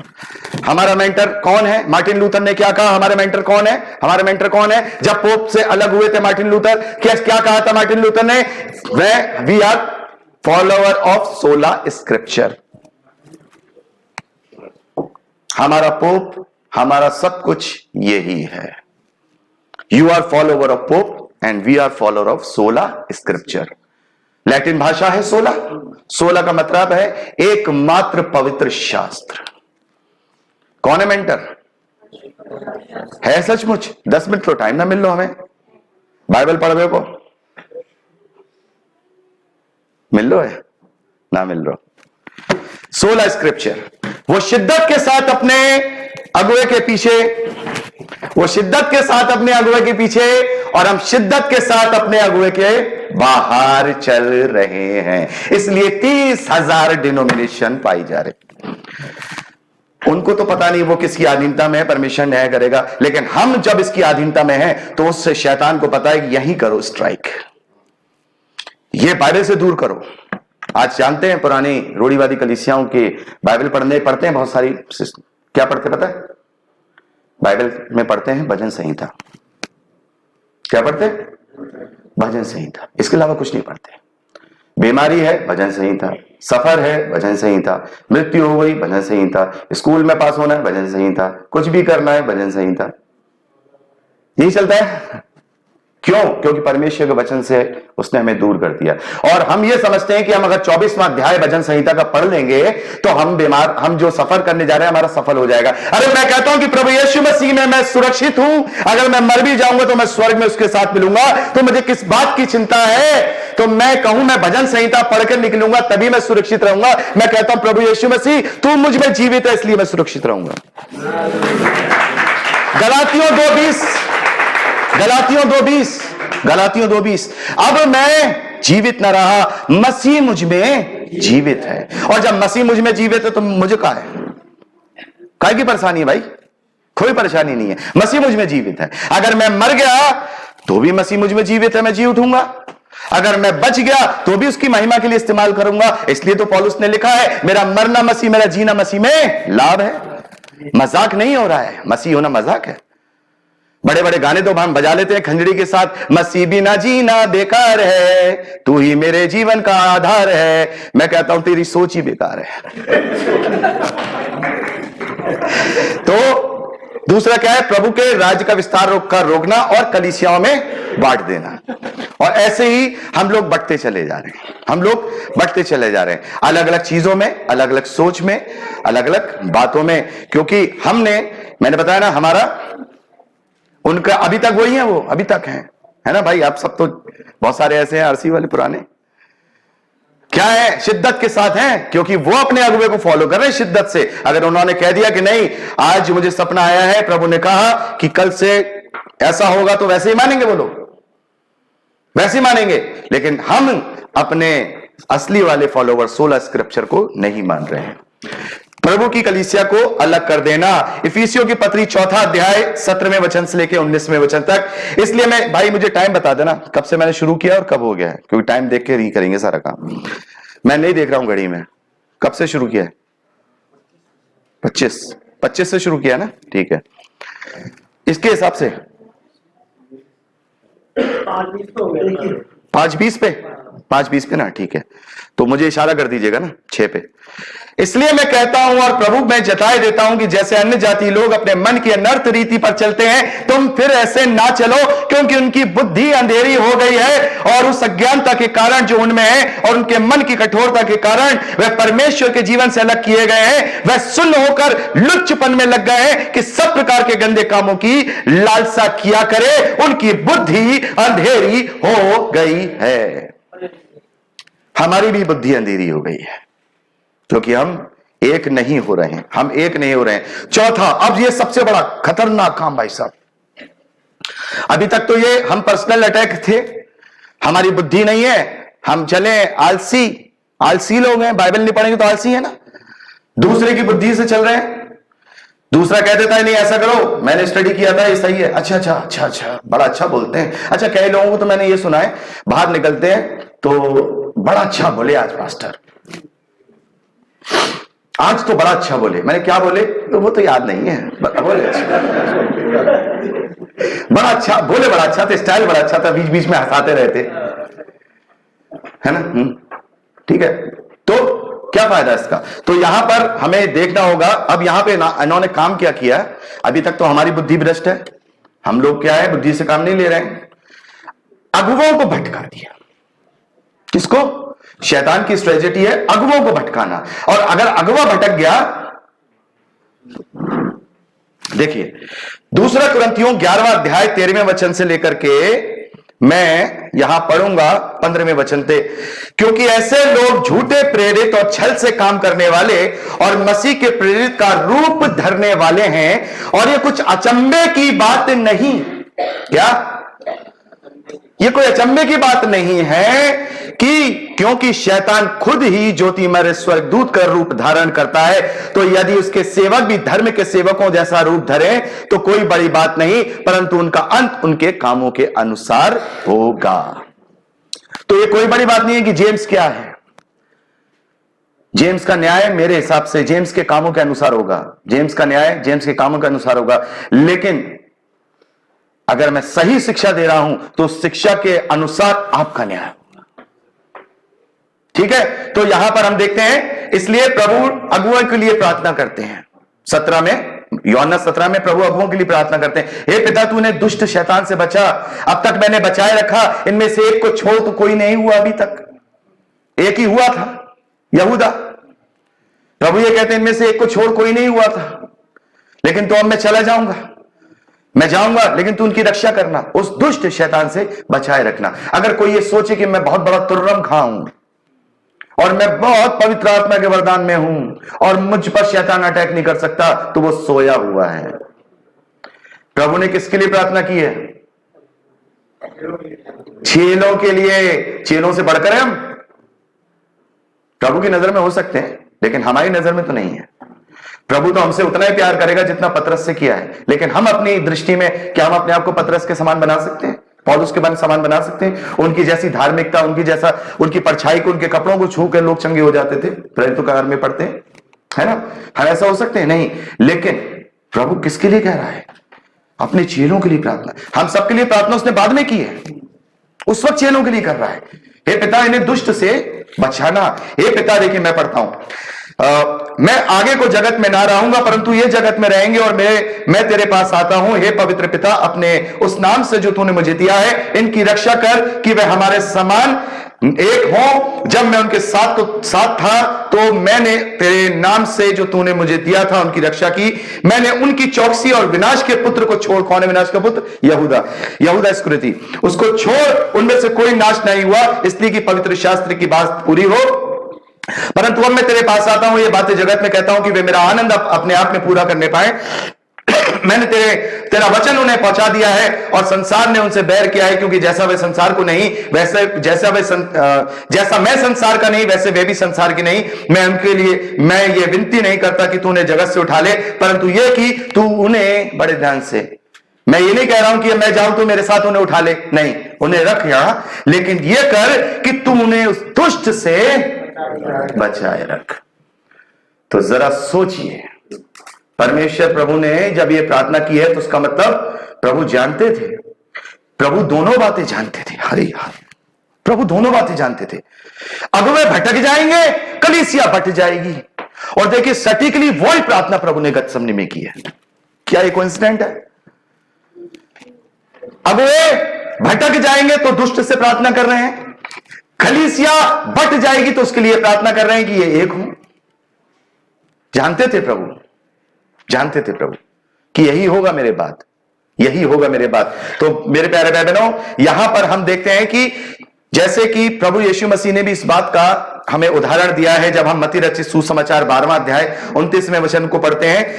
Speaker 1: हमारा मेंटर कौन है? मार्टिन लूथर ने क्या कहा? हमारा मेंटर कौन है? हमारा मेंटर कौन है? जब पोप से अलग हुए थे मार्टिन लूथर, क्या कहा था मार्टिन लूथर ने? We are follower of sola scripture. हमारा पोप, हमारा सब कुछ यही है। You are follower of Pope and we are follower of sola scripture. Latin भाषा है सोला। सोला का मतलब है एकमात्र पवित्र शास्त्र। कौन है मेंटर? है सचमुच? 10 मिनट तो टाइम ना मिल लो हमें बाइबल पढ़ने को, मिल लो है ना मिल लो। सोला स्क्रिप्चर, वो शिद्दत के साथ अपने अगुवे के पीछे, वो शिद्दत के साथ अपने अगुवे के पीछे, और हम शिद्दत के साथ अपने अगुवे के बाहर चल रहे हैं। इसलिए 30,000 डिनोमिनेशन पाई जा रही। उनको तो पता नहीं वो किसकी अधीनता में है, परमेश्वर न्याय करेगा। लेकिन हम जब इसकी अधीनता में हैं तो उससे शैतान को पता है कि यही करो स्ट्राइक, ये बाइबल से दूर करो। आज जानते हैं पुरानी रूढ़िवादी कलीसियाओं के बाइबल पढ़ते हैं बहुत सारी। क्या पढ़ते पता है? बाइबल में पढ़ते हैं भजन संहिता। क्या पढ़ते हैं? भजन संहिता। इसके अलावा कुछ नहीं पढ़ते। बीमारी है भजन संहिता, सफर है भजन संहिता, मृत्यु हो गई भजन संहिता, स्कूल में पास होना है भजन संहिता, कुछ भी करना है भजन संहिता। यही चलता है। क्यों? क्योंकि परमेश्वर के वचन से उसने हमें दूर कर दिया। और हम ये समझते हैं कि हम अगर 24वां अध्याय भजन संहिता का पढ़ लेंगे तो हम जो सफर करने जा रहे हैं हमारा सफल हो जाएगा। अरे मैं कहता हूं कि प्रभु यीशु मसीह में मैं सुरक्षित हूं। अगर मैं मर भी जाऊंगा तो मैं स्वर्ग में उसके साथ मिलूंगा, तो मुझे किस बात की चिंता है? तो मैं कहूं मैं भजन संहिता पढ़कर निकलूंगा तभी मैं सुरक्षित रहूंगा। मैं कहता हूं प्रभु यीशु मसीह तू मुझ में जीवित है इसलिए मैं सुरक्षित रहूंगा। गलातियों 2:20 अब मैं जीवित न रहा, मसीह मुझ में जीवित है। और जब मसीह मुझ में जीवित है तो मुझे क्या है? काय की परेशानी है भाई? कोई परेशानी नहीं है, मसीह मुझ में जीवित है। अगर मैं मर गया तो भी मसीह मुझ में जीवित है, मैं जी उठूंगा। अगर मैं बच गया तो भी उसकी महिमा के लिए इस्तेमाल करूंगा। इसलिए तो पौलुस ने लिखा है मेरा मरना मसीह, मेरा जीना मसीह में लाभ है। मजाक नहीं हो रहा है, मसीह होना मजाक है। बड़े बड़े गाने तो हम बजा लेते हैं खंजड़ी के साथ, मसीह बिना जीना बेकार है, तू ही मेरे जीवन का आधार है। मैं कहता हूं तेरी सोच ही बेकार है। तो दूसरा क्या है? प्रभु के राज्य का विस्तार का रोकना और कलीसियाओं में बांट देना। और ऐसे ही हम लोग बढ़ते चले जा रहे हैं, हम लोग बढ़ते चले जा रहे हैं, अलग अलग चीजों में, अलग अलग सोच में, अलग अलग बातों में। क्योंकि मैंने बताया ना, हमारा उनका अभी तक वही है, वो अभी तक है ना भाई। आप सब तो बहुत सारे ऐसे हैं आरसी वाले पुराने, क्या है, शिद्दत के साथ हैं, क्योंकि वो अपने अगुवे को फॉलो कर रहे हैं शिद्दत से। अगर उन्होंने कह दिया कि नहीं, आज मुझे सपना आया है, प्रभु ने कहा कि कल से ऐसा होगा, तो वैसे ही मानेंगे वो लोग, वैसे ही मानेंगे। लेकिन हम अपने असली वाले फॉलोवर 16 स्क्रिप्चर को नहीं मान रहे हैं। प्रभु की कलीसिया को अलग कर देना। इफिसियों की पत्री 4 अध्याय 17वें वचन से लेकर 19वें वचन तक। इसलिए मैं भाई, मुझे टाइम बता देना कब से मैंने शुरू किया और कब हो गया है, क्योंकि टाइम देख के ही करेंगे सारा काम। मैं नहीं देख रहा हूं घड़ी में, कब से शुरू किया है? 25 से शुरू किया ना, ठीक है। इसके हिसाब से 5:20 पे ना, ठीक है। तो मुझे इशारा कर दीजिएगा ना 6 पे। इसलिए मैं कहता हूं और प्रभु में जताए देता हूं कि जैसे अन्य जाति लोग अपने मन की अनर्थ रीति पर चलते हैं, तुम फिर ऐसे ना चलो, क्योंकि उनकी बुद्धि अंधेरी हो गई है और उस अज्ञानता के कारण जो उनमें है और उनके मन की कठोरता के कारण वह परमेश्वर के जीवन से अलग किए गए हैं। वह सुन्न होकर लुच्चपन में लग गए हैं कि सब प्रकार के गंदे कामों की लालसा किया करे। उनकी बुद्धि अंधेरी हो गई है। हमारी भी बुद्धि अंधेरी हो गई है, क्योंकि हम एक नहीं हो रहे हैं, हम एक नहीं हो रहे हैं। चौथा, अब ये सबसे बड़ा खतरनाक काम भाई साहब। अभी तक तो ये हम पर्सनल अटैक थे, हमारी बुद्धि नहीं है, हम चले आलसी लोग हैं, बाइबल नहीं पढ़ेंगे तो आलसी है ना, दूसरे की बुद्धि से चल रहे हैं। दूसरा कह देता है नहीं ऐसा करो, मैंने स्टडी किया था, ये सही है, अच्छा, बड़ा अच्छा बोलते हैं। अच्छा, कई लोगों को तो मैंने ये सुना है, बाहर निकलते हैं तो बड़ा अच्छा बोले आज पास्टर, आज तो बड़ा अच्छा बोले। मैंने क्या बोले? तो वो तो याद नहीं है, बोले अच्छा, बड़ा अच्छा बोले, बड़ा अच्छा था, स्टाइल बड़ा अच्छा था, बीच बीच में हंसाते रहते, है ना। ठीक है, तो क्या फायदा इसका? तो यहां पर हमें देखना होगा। अब यहां पे इन्होंने काम क्या किया? अभी तक तो हमारी बुद्धि भ्रष्ट है, हम लोग क्या है, बुद्धि से काम नहीं ले रहे हैं, अगुवों को भटका दिया। किसको? शैतान की स्ट्रेटेजी है अगुवों को भटकाना। और अगर अगुवा भटक गया, देखिए दूसरा कुरिन्थियों 11वां अध्याय 13वें वचन से लेकर के मैं यहां पढ़ूंगा 15वें वचन पे। क्योंकि ऐसे लोग झूठे प्रेरित और छल से काम करने वाले और मसीह के प्रेरित का रूप धरने वाले हैं। और ये कुछ अचंभे की बात नहीं, क्या ये कोई अचंभे की बात नहीं है कि क्योंकि शैतान खुद ही ज्योतिमय स्वर्गदूत का रूप धारण करता है, तो यदि उसके सेवक भी धर्म के सेवकों जैसा रूप धरे तो कोई बड़ी बात नहीं, परंतु उनका अंत उनके कामों के अनुसार होगा। तो ये कोई बड़ी बात नहीं है कि जेम्स क्या है, जेम्स का न्याय मेरे हिसाब से जेम्स के कामों के अनुसार होगा, जेम्स का न्याय जेम्स के कामों के अनुसार होगा। लेकिन अगर मैं सही शिक्षा दे रहा हूं तो शिक्षा के अनुसार आपका न्याय होगा। ठीक है, तो यहां पर हम देखते हैं, इसलिए प्रभु अगुओं के लिए प्रार्थना करते हैं। 17 में, यूहन्ना 17 में प्रभु अगुओं के लिए प्रार्थना करते हैं, हे पिता तूने दुष्ट शैतान से बचा, अब तक मैंने बचाए रखा, इनमें से एक को छोड़ तो कोई नहीं हुआ अभी तक, एक ही हुआ था, यहूदा। प्रभु ये कहते हैं इनमें से एक को छोड़ कोई नहीं हुआ था, लेकिन तो अब मैं चला जाऊंगा, मैं जाऊंगा, लेकिन तू उनकी रक्षा करना, उस दुष्ट शैतान से बचाए रखना। अगर कोई ये सोचे कि मैं बहुत बड़ा तुर्रम खा हूं और मैं बहुत पवित्र आत्मा के वरदान में हूं और मुझ पर शैतान अटैक नहीं कर सकता, तो वो सोया हुआ है। प्रभु ने किसके लिए प्रार्थना की है? चेलों के लिए। चेलों से बढ़कर हम प्रभु की नजर में हो सकते हैं, लेकिन हमारी नजर में तो नहीं है। प्रभु तो हमसे उतना ही प्यार करेगा जितना पतरस से किया है, लेकिन हम अपनी दृष्टि में क्या हम अपने आप को पतरस के समान बना सकते हैं, पौलुस के समान बना सकते हैं? उनकी जैसी धार्मिकता, उनकी जैसा, उनकी परछाई को, उनके कपड़ों को छू कर लोग चंगे हो जाते थे, प्रेरितों का कार्य में पढ़ते हैं, है ना। हम ऐसा हो सकते हैं? नहीं। लेकिन प्रभु किसके लिए कह रहा है? अपने चेलों के लिए प्रार्थना। हम सबके लिए प्रार्थना उसने बाद में की है, उस वक्त चेलों के लिए कर रहा है। हे पिता इन्हें दुष्ट से बचाना। हे पिता, देखिए मैं पढ़ता हूं मैं आगे को जगत में ना रहूंगा परंतु ये जगत में रहेंगे और मैं तेरे पास आता हूं। हे पवित्र पिता, अपने उस नाम से जो तूने मुझे दिया है इनकी रक्षा कर कि वे हमारे समान एक हो। जब मैं उनके साथ था तो मैंने तेरे नाम से जो तूने मुझे दिया था उनकी रक्षा की। मैंने उनकी चौकसी और विनाश के पुत्र को छोड़, कौन है विनाश का पुत्र? यहूदा इस्करियोती, उसको छोड़ उनमें से कोई नाश नहीं हुआ, इसलिए कि पवित्र शास्त्र की बात पूरी हो। परंतु अब मैं तेरे पास आता हूं, ये बातें जगत में कहता हूं कि वे मेरा आनंद अपने आप में पूरा करने पाए। मैंने तेरा वचन उन्हें पहुंचा दिया है और संसार ने उनसे बैर किया है, क्योंकि जैसा वे संसार को नहीं वैसे जैसा मैं संसार का नहीं वैसे वे भी संसार की नहीं। मैं उनके लिए मैं ये विनती नहीं करता कि तू उन्हें जगत से उठा ले, परंतु ये कि तू उन्हें बड़े ध्यान से, मैं ये नहीं कह रहा हूं कि मैं जाऊं तो मेरे साथ उन्हें उठा ले, नहीं, उन्हें रख यहां, लेकिन ये कर कि तू उन्हें उस दुष्ट से बचाए रख। तो जरा सोचिए, परमेश्वर प्रभु ने जब ये प्रार्थना की है तो उसका मतलब प्रभु जानते थे, प्रभु दोनों बातें जानते थे। हरे यार, प्रभु दोनों बातें जानते थे। अगुवे भटक जाएंगे, कलीसिया बट जाएगी। और देखिए सटीकली वही प्रार्थना प्रभु ने गतसमनी में की है। क्या ये कोइंसिडेंट है? अगुवे भटक जाएंगे तो दुष्ट से प्रार्थना कर रहे हैं, कलीसिया बट जाएगी तो उसके लिए प्रार्थना कर रहे हैं कि ये एक हो। जानते थे प्रभु कि यही होगा मेरे बाद, यही होगा मेरे बाद। तो मेरे प्यारे भाई बहनों, यहां पर हम देखते हैं कि जैसे कि प्रभु यीशु मसीह ने भी इस बात का हमें उदाहरण दिया है। जब हम मत्ती रचित सुसमाचार 12वां अध्याय 29वें वचन को पढ़ते हैं,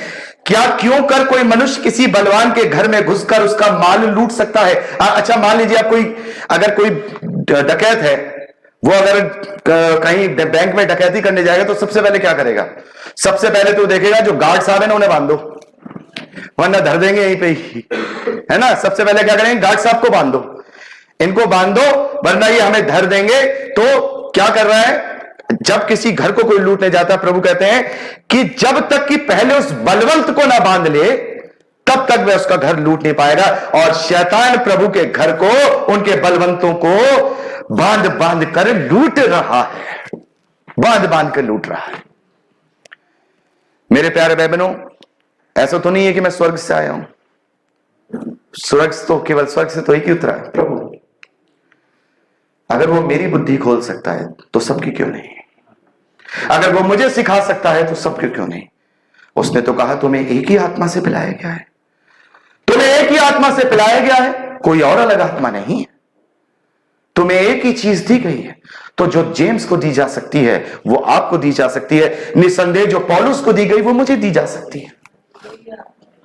Speaker 1: क्या क्यों कर कोई मनुष्य किसी बलवान के घर में घुसकर उसका माल लूट सकता है? अच्छा, मान लीजिए आप अगर कोई डकैत है, वो अगर कहीं बैंक में डकैती करने जाएगा तो सबसे पहले क्या करेगा? सबसे पहले तो देखेगा जो गार्ड साहब है ना, उन्हें बांध दो, वरना धर देंगे यहीं पे ही, है ना। सबसे पहले क्या करेंगे? गार्ड साहब को बांध दो, इनको बांध दो, वरना ये हमें धर देंगे। तो क्या कर रहा है? जब किसी घर को कोई लूटने जाता है, प्रभु कहते हैं कि जब तक कि पहले उस बलवंत को ना बांध ले तब तक वह उसका घर लूट नहीं पाएगा। और शैतान प्रभु के घर को, उनके बलवंतों को बांध बांध कर लूट रहा है, बांध बांध कर लूट रहा है। मेरे प्यारे भाई बहनों, ऐसा तो नहीं है कि मैं स्वर्ग से आया हूं, स्वर्ग तो केवल स्वर्ग से तो एक ही उतरा है प्रभु। अगर वो मेरी बुद्धि खोल सकता है तो सबकी क्यों नहीं? अगर वो मुझे सिखा सकता है तो सबकी क्यों नहीं? उसने तो कहा तुम्हें एक ही आत्मा से पिलाया गया है, तुम्हें एक ही आत्मा से पिलाया गया है, कोई और अलग आत्मा नहीं है। तुम्हें एक ही चीज दी गई है, तो जो जेम्स को दी जा सकती है वो आपको दी जा सकती है। निसंदेह जो पौलुस को दी गई वो मुझे दी जा सकती है।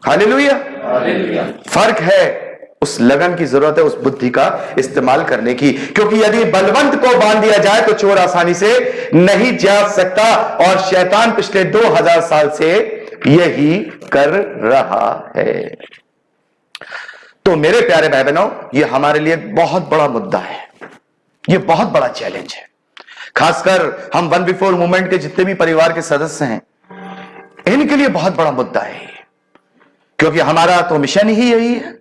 Speaker 1: हालेलुया। फर्क है, उस लगन की जरूरत है उस बुद्धि का इस्तेमाल करने की, क्योंकि यदि बलवंत को बांध दिया जाए तो चोर आसानी से नहीं जा सकता। और शैतान पिछले 2000 साल से यही कर रहा है। तो मेरे प्यारे भाई बहनों, ये हमारे लिए बहुत बड़ा मुद्दा है, ये बहुत बड़ा चैलेंज है। खासकर हम वन बिफोर मूवमेंट के जितने भी परिवार के सदस्य हैं, इनके लिए बहुत बड़ा मुद्दा है, क्योंकि हमारा तो मिशन ही यही है।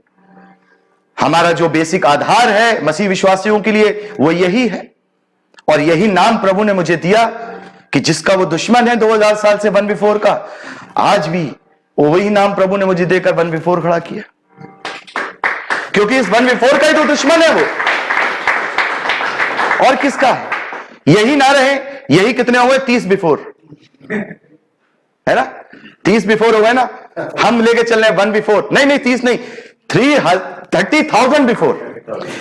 Speaker 1: हमारा जो बेसिक आधार है मसीह विश्वासियों के लिए वो यही है। और यही नाम प्रभु ने मुझे दिया कि जिसका वो दुश्मन है 2000 साल से वन बिफोर का, आज भी वही नाम प्रभु ने मुझे देकर वन बिफोर खड़ा किया, क्योंकि इस वन बिफोर का ही तो दुश्मन है वो, और किसका है? यही ना रहे, यही कितने हो गए? 30 बिफोर, है ना? 30 बिफोर हो गए ना। हम लेके चल रहे हैं वन बिफोर, नहीं 30 नहीं, 30,000 बिफोर।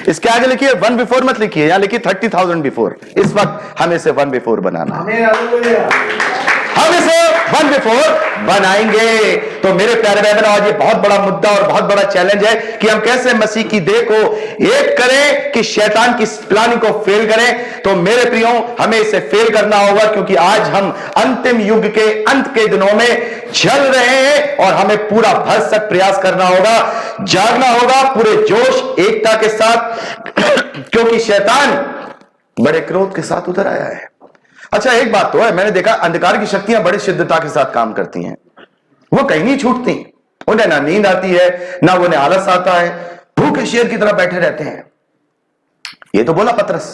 Speaker 1: इसके आगे लिखिए वन बिफोर मत लिखिए, यहां लिखिए 30,000 बिफोर। इस वक्त हमें इसे वन बिफोर बनाना, हम इसे वन बिफोर बनाएंगे। तो मेरे प्यारे भाई बहनों, आज ये बहुत बड़ा मुद्दा और बहुत बड़ा चैलेंज है कि हम कैसे मसीह की देह को एक करें कि शैतान की प्लानिंग को फेल करें। तो मेरे प्रियो, हमें इसे फेल करना होगा, क्योंकि आज हम अंतिम युग के अंत के दिनों में चल रहे हैं और हमें पूरा भरसक प्रयास करना होगा, जागना होगा पूरे जोश एकता के साथ, क्योंकि शैतान बड़े क्रोध के साथ उधर आया है। अच्छा, एक बात तो है, मैंने देखा अंधकार की शक्तियां बड़ी शिद्धता के साथ काम करती हैं, वो कहीं नहीं छूटती। उन्हें ना नींद आती है, ना उन्हें आलस आता है, भूखे शेर की तरह बैठे रहते हैं। ये तो बोला पतरस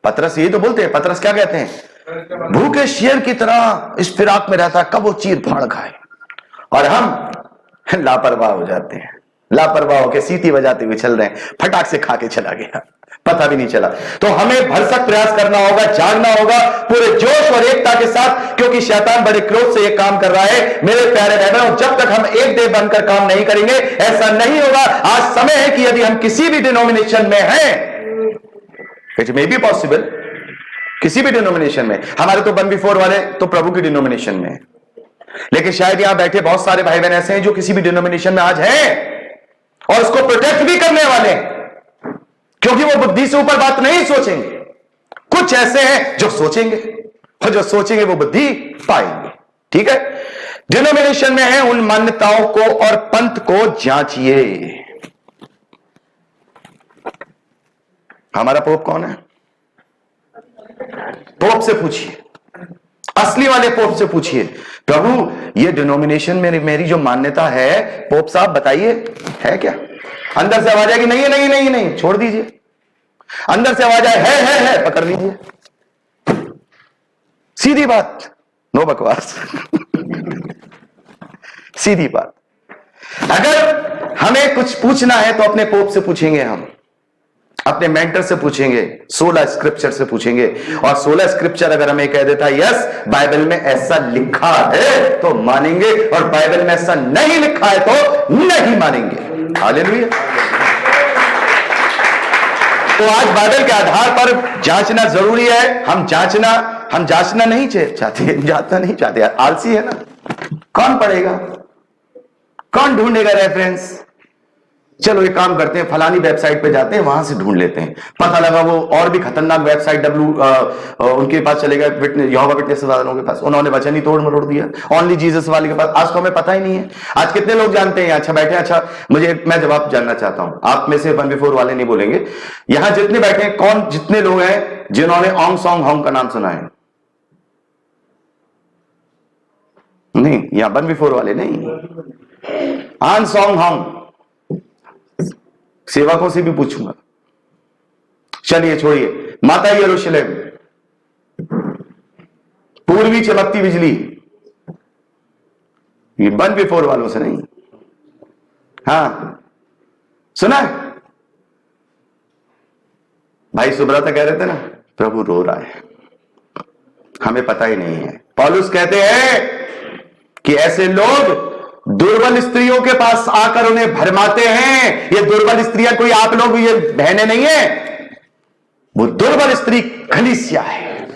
Speaker 1: पतरस यही तो बोलते हैं, पतरस क्या कहते हैं, भूखे शेर की तरह इस फिराक में रहता है, कब वो चीर फाड़ खाए। और हम लापरवाह हो जाते हैं, लापरवाह होकर सीटी बजाते हुए चल रहे हैं, फटाक से खा के चला गया, पता भी नहीं चला। तो हमें भरसक प्रयास करना होगा, जागना होगा पूरे जोश और एकता के साथ, क्योंकि शैतान बड़े क्रोध से ये काम कर रहा है। मेरे प्यारे बहनों, जब तक हम एक देह बनकर काम नहीं करेंगे ऐसा नहीं होगा। आज समय है कि यदि हम किसी भी डिनोमिनेशन में हैं, इट मे बी पॉसिबल, किसी भी डिनोमिनेशन में, हमारे तो 1B4 वाले तो प्रभु की डिनोमिनेशन में, लेकिन शायद यहां बैठे बहुत सारे भाई बहन ऐसे हैं जो किसी भी डिनोमिनेशन में आज हैं और उसको प्रोटेक्ट भी करने वाले हैं, क्योंकि वो बुद्धि से ऊपर बात नहीं सोचेंगे। कुछ ऐसे हैं जो सोचेंगे और जो सोचेंगे वो बुद्धि पाएंगे। ठीक है, डिनोमिनेशन में है, उन मान्यताओं को और पंथ को जांचिए। हमारा पोप कौन है? पोप से पूछिए, असली वाले पोप से पूछिए, प्रभु ये डिनोमिनेशन में मेरी जो मान्यता है, पोप साहब बताइए है क्या? अंदर से आवाज आएगी नहीं है, नहीं नहीं नहीं, छोड़ दीजिए। अंदर से आवाज आए है, पकड़ लीजिए। सीधी बात, नो बकवास। सीधी बात। अगर हमें कुछ पूछना है तो अपने पोप से पूछेंगे, हम अपने मेंटर से पूछेंगे, 16 स्क्रिप्चर से पूछेंगे। और 16 स्क्रिप्चर अगर हमें कह देता है यस बाइबल में ऐसा लिखा है तो मानेंगे, और बाइबल में ऐसा नहीं लिखा है तो नहीं मानेंगे। हालेलुया। तो आज बाइबल के आधार पर जांचना जरूरी है। हम जांचना नहीं चाहते, जांचना नहीं चाहते, आलसी है ना। कौन पढ़ेगा, कौन ढूंढेगा रेफरेंस? चलो एक काम करते हैं, फलानी वेबसाइट पे जाते हैं, वहां से ढूंढ लेते हैं। पता लगा वो और भी खतरनाक वेबसाइट उनके पास चलेगा, यहोवा विटनेस वालों के पास, उन्होंने वचन ही तोड़ मरोड़ दिया। ओनली जीसस वाले के पास आज तो हमें पता ही नहीं है। आज कितने लोग जानते हैं? अच्छा बैठे, अच्छा मैं जवाब जानना चाहता हूं, आप में से 1B4 वाले नहीं बोलेंगे, यहां जितने बैठे हैं, कौन जितने लोग हैं जिन्होंने ओंग सॉन्ग होंग का नाम सुना है? नहीं, यहां 1B4 वाले नहीं। आन सॉन्ग होंग सेवकों से भी पूछूंगा। चलिए छोड़िए, माता यरूशलेम, पूर्वी चमकती बिजली, ये 1B4 वालों से नहीं। हाँ सुना है? भाई सुब्रता कह रहे थे ना, प्रभु रो रहा है, हमें पता ही नहीं है। पौलुस कहते हैं कि ऐसे लोग दुर्बल स्त्रियों के पास आकर उन्हें भरमाते हैं। ये दुर्बल स्त्रियां कोई आप लोग, ये बहनें नहीं है, वो दुर्बल स्त्री कलीसिया है।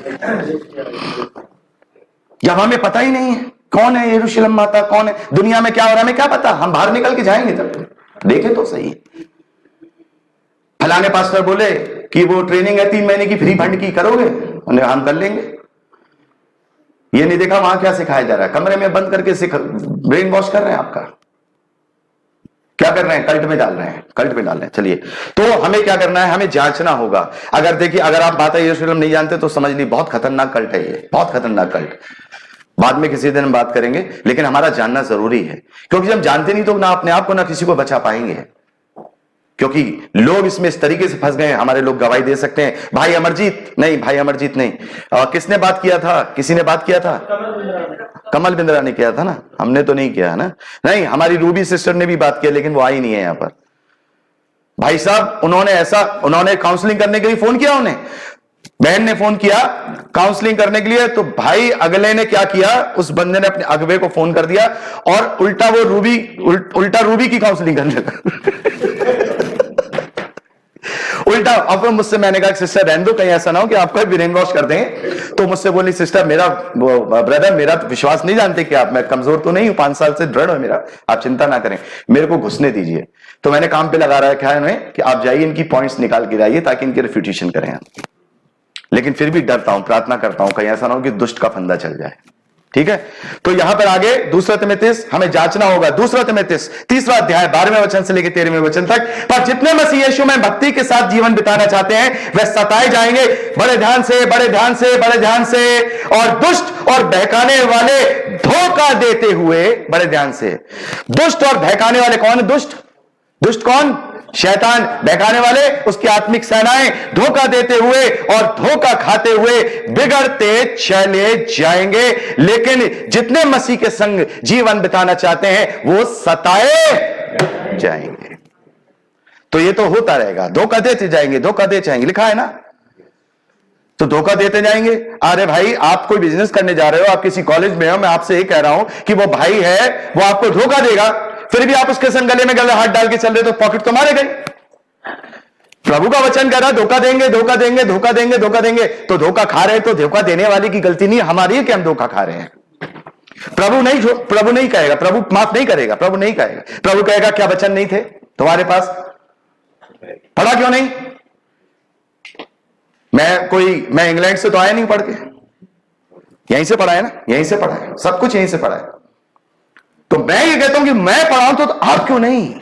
Speaker 1: जब हमें पता ही नहीं है कौन है यरूशलेम माता, कौन है, दुनिया में क्या हो रहा है हमें क्या पता। हम बाहर निकल के जाएंगे तब देखें तो सही। फलाने पास्टर बोले कि वो ट्रेनिंग है 3 महीने की, फ्री फंड की, करोगे? उन्हें हम कर लेंगे। ये नहीं देखा वहां क्या सिखाया जा रहा है, कमरे में बंद करके ब्रेन वॉश कर रहे हैं आपका। क्या कर रहे हैं? कल्ट में डाल रहे हैं, कल्ट में डाल रहे हैं। चलिए, तो हमें क्या करना है? हमें जांचना होगा। अगर देखिए, अगर आप माता यरूशलेम नहीं जानते तो समझ ली बहुत खतरनाक कल्ट है ये, बहुत खतरनाक कल्ट। बाद में किसी दिन हम बात करेंगे, लेकिन हमारा जानना जरूरी है, क्योंकि जब जानते नहीं तो ना अपने आप को ना किसी को बचा पाएंगे। क्योंकि लोग इसमें इस तरीके से फंस गए हैं। हमारे लोग गवाही दे सकते हैं, भाई अमरजीत नहीं, किसने बात किया था? किसी ने बात किया था, कमल बिंद्रा ने किया था ना, हमने तो नहीं किया है ना। नहीं, हमारी रूबी सिस्टर ने भी बात किया, लेकिन वो आई नहीं है यहां पर। भाई साहब उन्होंने काउंसलिंग करने के लिए फोन किया, उन्हें बहन ने फोन किया काउंसलिंग करने के लिए, तो भाई अगले ने क्या किया, उस बंदे ने अपने अगवे को फोन कर दिया और उल्टा रूबी की काउंसलिंग करने लगा। उल्टा। अब मुझसे मैंने कहा सिस्टर रहने दो, कहीं ऐसा ना हो कि आपको ब्रेन वॉश कर दें। तो मुझसे बोली सिस्टर, ब्रदर मेरा तो विश्वास नहीं जानते कि आप, मैं कमजोर तो नहीं हूं, 5 साल से दृढ़ है मेरा, आप चिंता ना करें, मेरे को घुसने दीजिए। तो मैंने काम पे लगा रखा है उन्हें कि आप जाइए, इनकी पॉइंट्स निकाल के लाइए ताकि इनकी रिफ्यूटेशन करें। लेकिन फिर भी डरता हूं, प्रार्थना करता हूं कहीं ऐसा ना हो कि दुष्ट का फंदा चल जाए। ठीक है, तो यहां पर आगे 2 तिमुथियुस हमें जांचना होगा। 2 तिमुथियुस 3वां अध्याय 12वें वचन से लेकर 13वें वचन तक। पर जितने मसीह यीशु में भक्ति के साथ जीवन बिताना चाहते हैं वह सताए जाएंगे, बड़े ध्यान से, और दुष्ट और बहकाने वाले धोखा देते हुए, बड़े ध्यान से, दुष्ट और बहकाने वाले कौन? दुष्ट कौन? शैतान बहकाने वाले, उसकी आत्मिक सेनाएं धोखा देते हुए और धोखा खाते हुए बिगड़ते चले जाएंगे। लेकिन जितने मसीह के संग जीवन बिताना चाहते हैं वो सताए जाएंगे। तो ये तो होता रहेगा, धोखा देते जाएंगे, धोखा देते जाएंगे, लिखा है ना, तो धोखा देते जाएंगे। अरे भाई, आप कोई बिजनेस करने जा रहे हो, आप किसी कॉलेज में हो, मैं आपसे ये कह रहा हूं कि वो भाई है, वो आपको धोखा देगा, फिर भी आप उसके संग गले में गले हाथ डाल के चल रहे, तो पॉकेट तो मारे गए। प्रभु का वचन कह रहा धोखा देंगे, धोखा देंगे, धोखा देंगे, धोखा देंगे। तो धोखा खा रहे हैं तो धोखा देने वाले की गलती नहीं, हमारी है कि हम धोखा खा रहे हैं। प्रभु नहीं कहेगा, प्रभु माफ नहीं करेगा, प्रभु नहीं कहेगा। प्रभु कहेगा क्या वचन नहीं थे तुम्हारे पास, पढ़ा क्यों नहीं? मैं इंग्लैंड से तो आया नहीं पढ़ के, यहीं से पढ़ा है ना, यहीं से पढ़ा है, सब कुछ यहीं से पढ़ा है। तो मैं ये कहता हूं कि मैं पढ़ाऊं तो आप क्यों नहीं,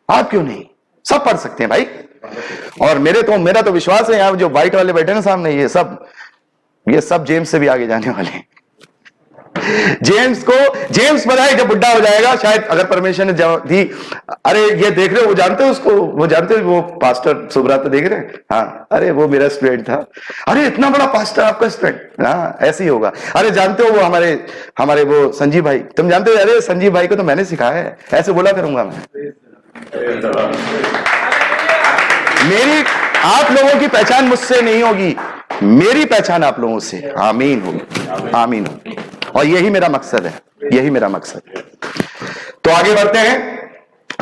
Speaker 1: आप क्यों नहीं? सब पढ़ सकते हैं भाई। और मेरा तो विश्वास है, यहां जो व्हाइट वाले बैठे ना सामने, ये सब जेम्स से भी आगे जाने वाले हैं। जेम्स बताए जब बुढ़ा हो जाएगा, शायद अगर परमेश्वर ने दी, अरे ये देख रहे हो, वो जानते हो उसको, वो जानते हो वो पास्टर सुब्रत देख रहे हैं, हाँ, अरे वो मेरा स्टूडेंट था, अरे इतना बड़ा पास्टर आपका स्टूडेंट, हाँ ऐसे ही होगा। अरे जानते हो वो हमारे वो संजीव भाई, तुम जानते हो, अरे संजीव भाई को तो मैंने सिखाया है, ऐसे बोला करूंगा मैं। मेरी आप लोगों की पहचान मुझसे नहीं होगी, मेरी पहचान आप लोगों से आमीन होगी, आमीन होगी। और यही मेरा मकसद है, यही मेरा मकसद है। तो आगे बढ़ते हैं।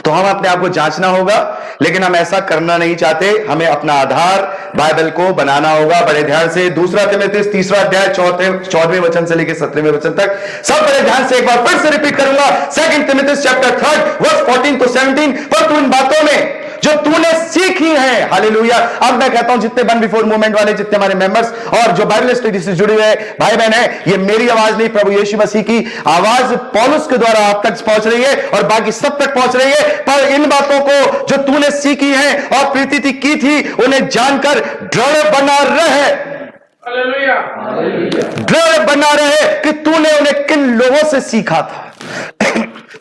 Speaker 1: तो हम अपने आप को जांचना होगा, लेकिन हम ऐसा करना नहीं चाहते। हमें अपना आधार बाइबल को बनाना होगा बड़े ध्यान से। दूसरा तीमुथियुस 3 अध्याय 14वें वचन से लेकर 17वें वचन तक, सब बड़े ध्यान से एक बार फिर से रिपीट करूंगा। 2 तीमुथियुस चैप्टर 3 वर्स 14 to 17। पर तू इन बातों में जो तूने सीखी है, हालेलुया। अब मैं कहता हूं जितने वन बिफोर मूवमेंट वाले, जितने हमारे मेंबर्स और जो बाइबल स्टडी से जुड़े हुए भाई बहन है, ये मेरी आवाज नहीं, प्रभु यीशु मसीह की आवाज पौलुस के द्वारा आप तक पहुंच रही है और बाकी सब तक पहुंच रही है। पर इन बातों को जो तूने सीखी है और प्रीति की थी, उन्हें जानकर दृढ़ बना रहे, दृढ़ बना रहे कि तूने उन्हें किन लोगों से सीखा था।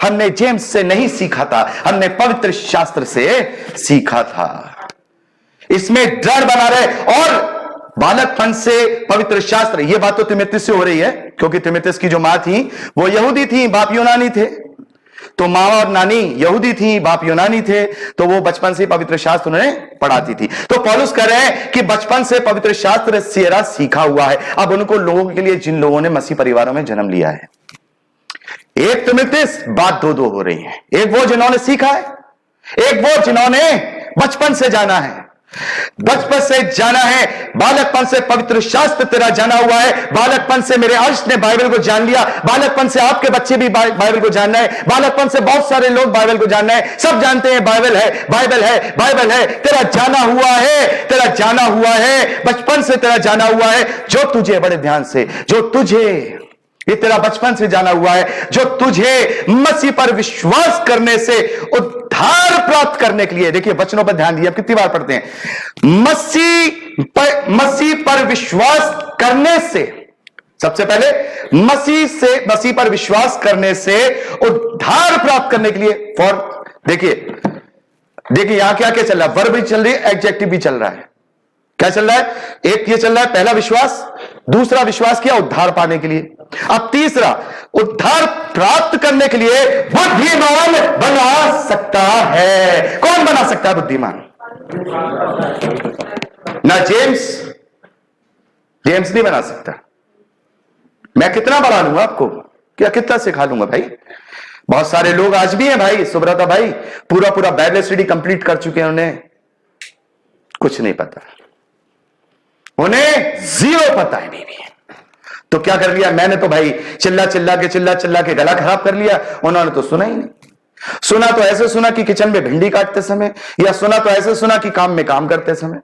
Speaker 1: हमने जेम्स से नहीं सीखा था, हमने पवित्र शास्त्र से सीखा था। इसमें दृढ़ बना रहे। और बालकपन से पवित्र शास्त्र, यह बात तो तीमुथियुस से हो रही है, क्योंकि तीमुथियुस की जो मां थी वो यहूदी थी, बाप यूनानी थे। तो मां और नानी यहूदी थी, बाप यूनानी थे, तो वो बचपन से पवित्र शास्त्र उन्हें पढ़ाती थी। तो पौलुस कह रहे हैं कि बचपन से पवित्र शास्त्र सेरा सीखा हुआ है। अब उनको लोगों के लिए, जिन लोगों ने मसीह परिवारों में जन्म लिया है, एक तीमुथियुस बात दो हो रही है। एक वो जिन्होंने सीखा है, एक वो जिन्होंने बचपन से जाना है, बचपन से जाना है। बालकपन से पवित्र शास्त्र तेरा जाना हुआ है। बालकपन से मेरे अंश ने बाइबल को जान लिया। बालकपन से आपके बच्चे भी बाइबल को जानना है। बालकपन से बहुत सारे लोग बाइबल को जानना है। सब जानते हैं बाइबल है, बाइबल है, बाइबल है। तेरा जाना हुआ है, तेरा जाना हुआ है, बचपन से तेरा जाना हुआ है। जो तुझे, बड़े ध्यान से, जो तुझे, ये तेरा बचपन से जाना हुआ है, जो तुझे मसीह पर विश्वास करने से उद्धार प्राप्त करने के लिए, देखिए वचनों पर ध्यान दिया, कितनी बार पढ़ते हैं, मसीह पर विश्वास करने से, सबसे पहले मसीह पर विश्वास करने से उद्धार प्राप्त करने के लिए। फॉर देखिए यहां क्या क्या चल रहा है, वर्ब भी चल रही है, एडजेक्टिव भी चल रहा है। क्या चल रहा है? एक ये चल रहा है पहला विश्वास, दूसरा विश्वास किया उद्धार पाने के लिए, अब तीसरा उद्धार प्राप्त करने के लिए बुद्धिमान बना सकता है। कौन बना सकता है बुद्धिमान? ना जेम्स नहीं बना सकता। मैं कितना बढ़ा लूंगा आपको, क्या कितना सिखा लूंगा भाई? बहुत सारे लोग आज भी हैं भाई, सुब्रता भाई पूरा बाइबल स्टडी कंप्लीट कर चुके हैं, उन्हें कुछ नहीं पता, उन्हें जीरो पता है बीबी। तो क्या कर लिया मैंने? तो भाई चिल्ला चिल्ला के गला खराब कर लिया। उन्होंने तो सुना ही नहीं। सुना तो ऐसे सुना कि किचन में भिंडी काटते समय, या सुना तो ऐसे सुना कि काम में काम करते समय।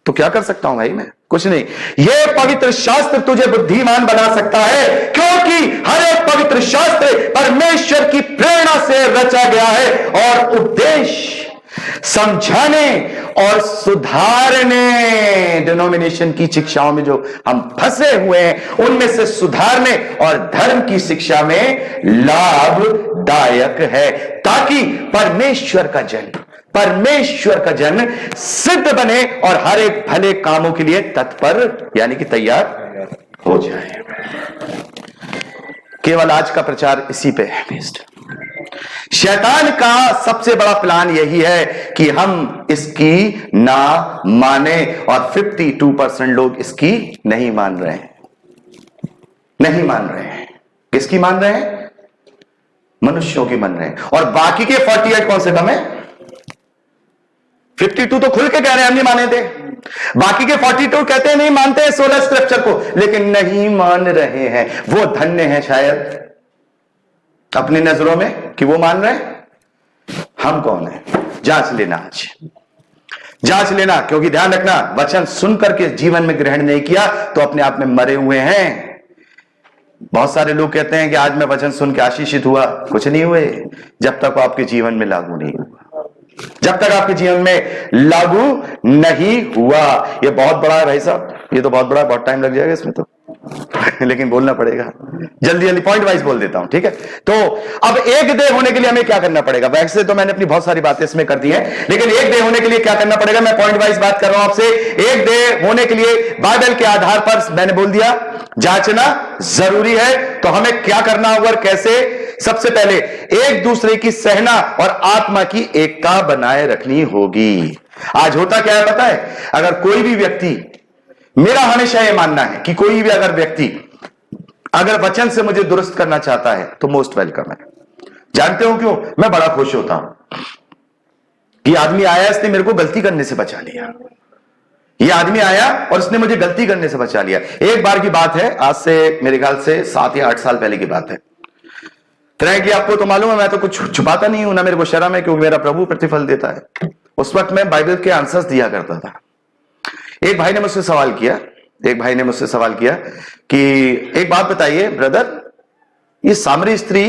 Speaker 1: तो क्या कर सकता हूं भाई मैं? कुछ नहीं। यह पवित्र शास्त्र तुझे बुद्धिमान बना सकता है, क्योंकि हर एक पवित्र शास्त्र परमेश्वर की प्रेरणा से रचा गया है और उद्देश्य समझाने और सुधारने, डिनोमिनेशन की शिक्षाओं में जो हम फंसे हुए हैं उनमें से सुधारने और धर्म की शिक्षा में लाभदायक है, ताकि परमेश्वर का जन परमेश्वर का जन सिद्ध बने और हर एक भले कामों के लिए तत्पर यानी कि तैयार हो जाए। केवल आज का प्रचार इसी पे है बेस्ड। शैतान का सबसे बड़ा प्लान यही है कि हम इसकी ना माने, और 52% लोग इसकी नहीं मान रहे हैं, नहीं मान रहे हैं। किसकी मान रहे हैं? मनुष्यों की मान रहे हैं। और बाकी के 48 कौन से कम है? 52 तो खुल के कह रहे हैं हम नहीं माने थे, बाकी के 42 कहते हैं नहीं मानते हैं 16 स्क्रिप्चर को, लेकिन नहीं मान रहे हैं। वो धन्य है शायद अपनी नजरों में कि वो मान रहे हैं। हम कौन है? जांच लेना, आज जांच लेना, क्योंकि ध्यान रखना, वचन सुनकर के जीवन में ग्रहण नहीं किया तो अपने आप में मरे हुए हैं। बहुत सारे लोग कहते हैं कि आज मैं वचन सुन के आशीषित हुआ, कुछ नहीं हुए जब तक वो आपके जीवन में लागू नहीं हुआ, जब तक आपके जीवन में लागू नहीं हुआ। ये बहुत बड़ा है भाई साहब, ये तो बहुत बड़ा, बहुत टाइम लग जाएगा इसमें तो लेकिन बोलना पड़ेगा, जल्दी जल्दी पॉइंट वाइज बोल देता हूं, ठीक है। तो अब एक देह होने के लिए हमें क्या करना पड़ेगा? वैसे तो मैंने अपनी बहुत सारी बातें इसमें कर दी हैं, लेकिन एक देह होने के लिए क्या करना पड़ेगा? मैं पॉइंट वाइज बात कर रहा हूं आपसे। एक देह होने के लिए बाइबल के आधार पर मैंने बोल दिया जांचना जरूरी है। तो हमें क्या करना होगा और कैसे? सबसे पहले एक दूसरे की सहना और आत्मा की एकता बनाए रखनी होगी। आज होता क्या है पता है? अगर कोई भी व्यक्ति, मेरा हमेशा यह मानना है कि कोई भी अगर व्यक्ति अगर वचन से मुझे दुरुस्त करना चाहता है तो मोस्ट वेलकम है। जानते हो क्यों? मैं बड़ा खुश होता हूं कि आदमी आया, इसने मेरे को गलती करने से बचा लिया। ये आदमी आया और इसने मुझे गलती करने से बचा लिया। एक बार की बात है, आज से मेरे ख्याल से 7 या 8 साल पहले की बात है। तरह की आपको तो मालूम है, मैं तो कुछ छुपाता नहीं हूं ना, मेरे को शर्म है, क्योंकि मेरा प्रभु प्रतिफल देता है। उस वक्त मैं बाइबल के आंसर्स दिया करता था। एक भाई ने मुझसे सवाल किया कि एक बात बताइए ब्रदर, ये सामरी स्त्री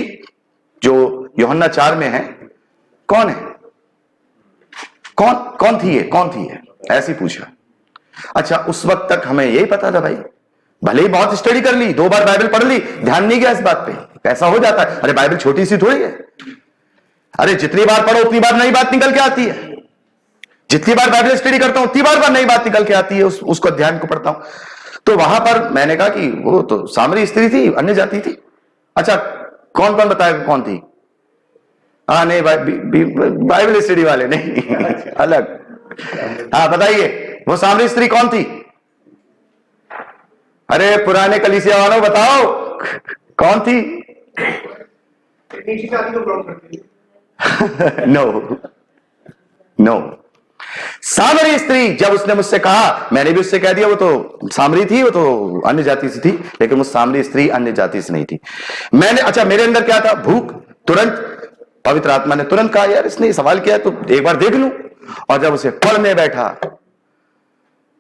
Speaker 1: जो यूहन्ना 4 में है, कौन है? कौन थी ये? ऐसे पूछा। अच्छा, उस वक्त तक हमें यही पता था भाई, भले ही बहुत स्टडी कर ली, 2 बार बाइबल पढ़ ली, ध्यान नहीं गया इस बात पे। ऐसा हो जाता है। अरे बाइबल छोटी सी थोड़ी है, अरे जितनी बार पढ़ो उतनी बार नई बात निकल के आती है। जितनी बार बाइबल स्टडी करता हूं उतनी बार नई बात निकल के आती है, उसको ध्यान को पढ़ता हूं। तो वहां पर मैंने कहा कि वो तो सामरी स्त्री थी, अन्य जाति थी। अच्छा, कौन बताएगा कौन थी? हाँ नहीं, बाइबल स्टडी वाले नहीं अलग। हाँ बताइए, वो सामरी स्त्री कौन थी? अरे पुराने कलीसिया वालों बताओ कौन थी? नो, सामरी स्त्री। जब उसने मुझसे कहा, मैंने भी उससे कह दिया वो तो सामरी थी, वो तो अन्य जाति से थी, लेकिन वो सामरी स्त्री अन्य जाति से नहीं थी। अच्छा, मेरे अंदर क्या था? भूख। तुरंत पवित्र आत्मा ने तुरंत कहा, यार इसने सवाल किया तो एक बार देख लूं। और जब उसे पढ़ने बैठा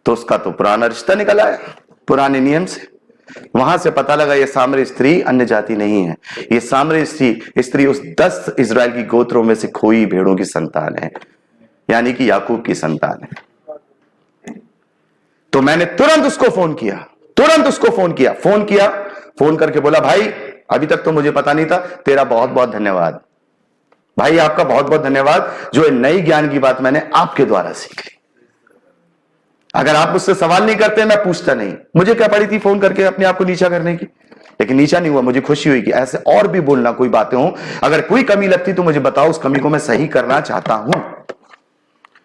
Speaker 1: तो उसका तो पुराना रिश्ता निकल आया, पुराने नियम से। वहां से पता लगा ये सामरी स्त्री अन्य जाति नहीं है, ये सामरी स्त्री उस 10 इजराइल की गोत्रों में से खोई भेड़ों की संतान है, यानी कि याकूब की संतान है। तो मैंने तुरंत उसको फोन किया, फोन करके बोला, भाई अभी तक तो मुझे पता नहीं था, तेरा बहुत बहुत धन्यवाद भाई, आपका बहुत बहुत धन्यवाद, जो नई ज्ञान की बात मैंने आपके द्वारा सीख ली। अगर आप मुझसे सवाल नहीं करते, मैं पूछता नहीं। मुझे क्या पड़ी थी फोन करके अपने आप को नीचा करने की, लेकिन नीचा नहीं हुआ। मुझे खुशी हुई कि ऐसे और भी बोलना, कोई बातें हो, अगर कोई कमी लगती तो मुझे बताओ, उस कमी को मैं सही करना चाहता हूं।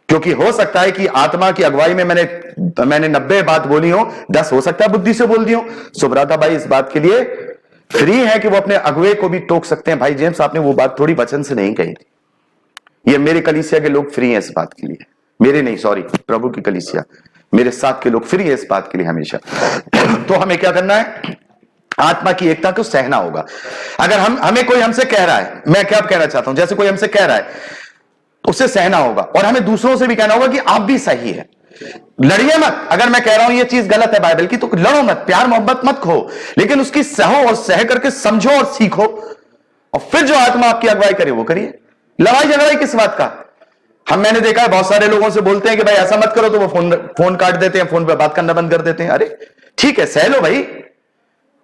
Speaker 1: क्योंकि हो सकता है कि आत्मा की अगुवाई में मैंने 90 बात बोली हो, 10 हो सकता है बुद्धि से बोल दी हो। सुब्रता भाई इस बात के लिए फ्री है कि वो अपने अगुवे को भी टोक सकते हैं। भाई जेम्स, आपने वो बात थोड़ी वचन से नहीं कही थी। ये मेरे कलीसिया के लोग फ्री हैं इस बात के लिए, मेरे नहीं, सॉरी, प्रभु की कलीसिया, मेरे साथ के लोग फ्री है इस बात के लिए हमेशा। तो हमें क्या करना है? आत्मा की एकता को सहना होगा। अगर हमें कोई हमसे कह रहा है, मैं क्या कहना चाहता हूं, जैसे कोई हमसे कह रहा है, उसे सहना होगा। और हमें दूसरों से भी कहना होगा कि आप भी सही है, लड़िए मत। अगर मैं कह रहा हूं ये चीज गलत है बाइबल की, तो लड़ो मत, प्यार मोहब्बत मत खो, लेकिन उसकी सहो और सह करके समझो और सीखो, और फिर जो आत्मा आपकी अगुवाई करे वो करिए। लड़ाई झगड़ाई किस बात का? मैंने देखा है बहुत सारे लोगों से बोलते हैं कि भाई ऐसा मत करो, तो वो फोन काट देते हैं, फोन पे बात करना बंद कर देते हैं। अरे ठीक है, सह लो भाई,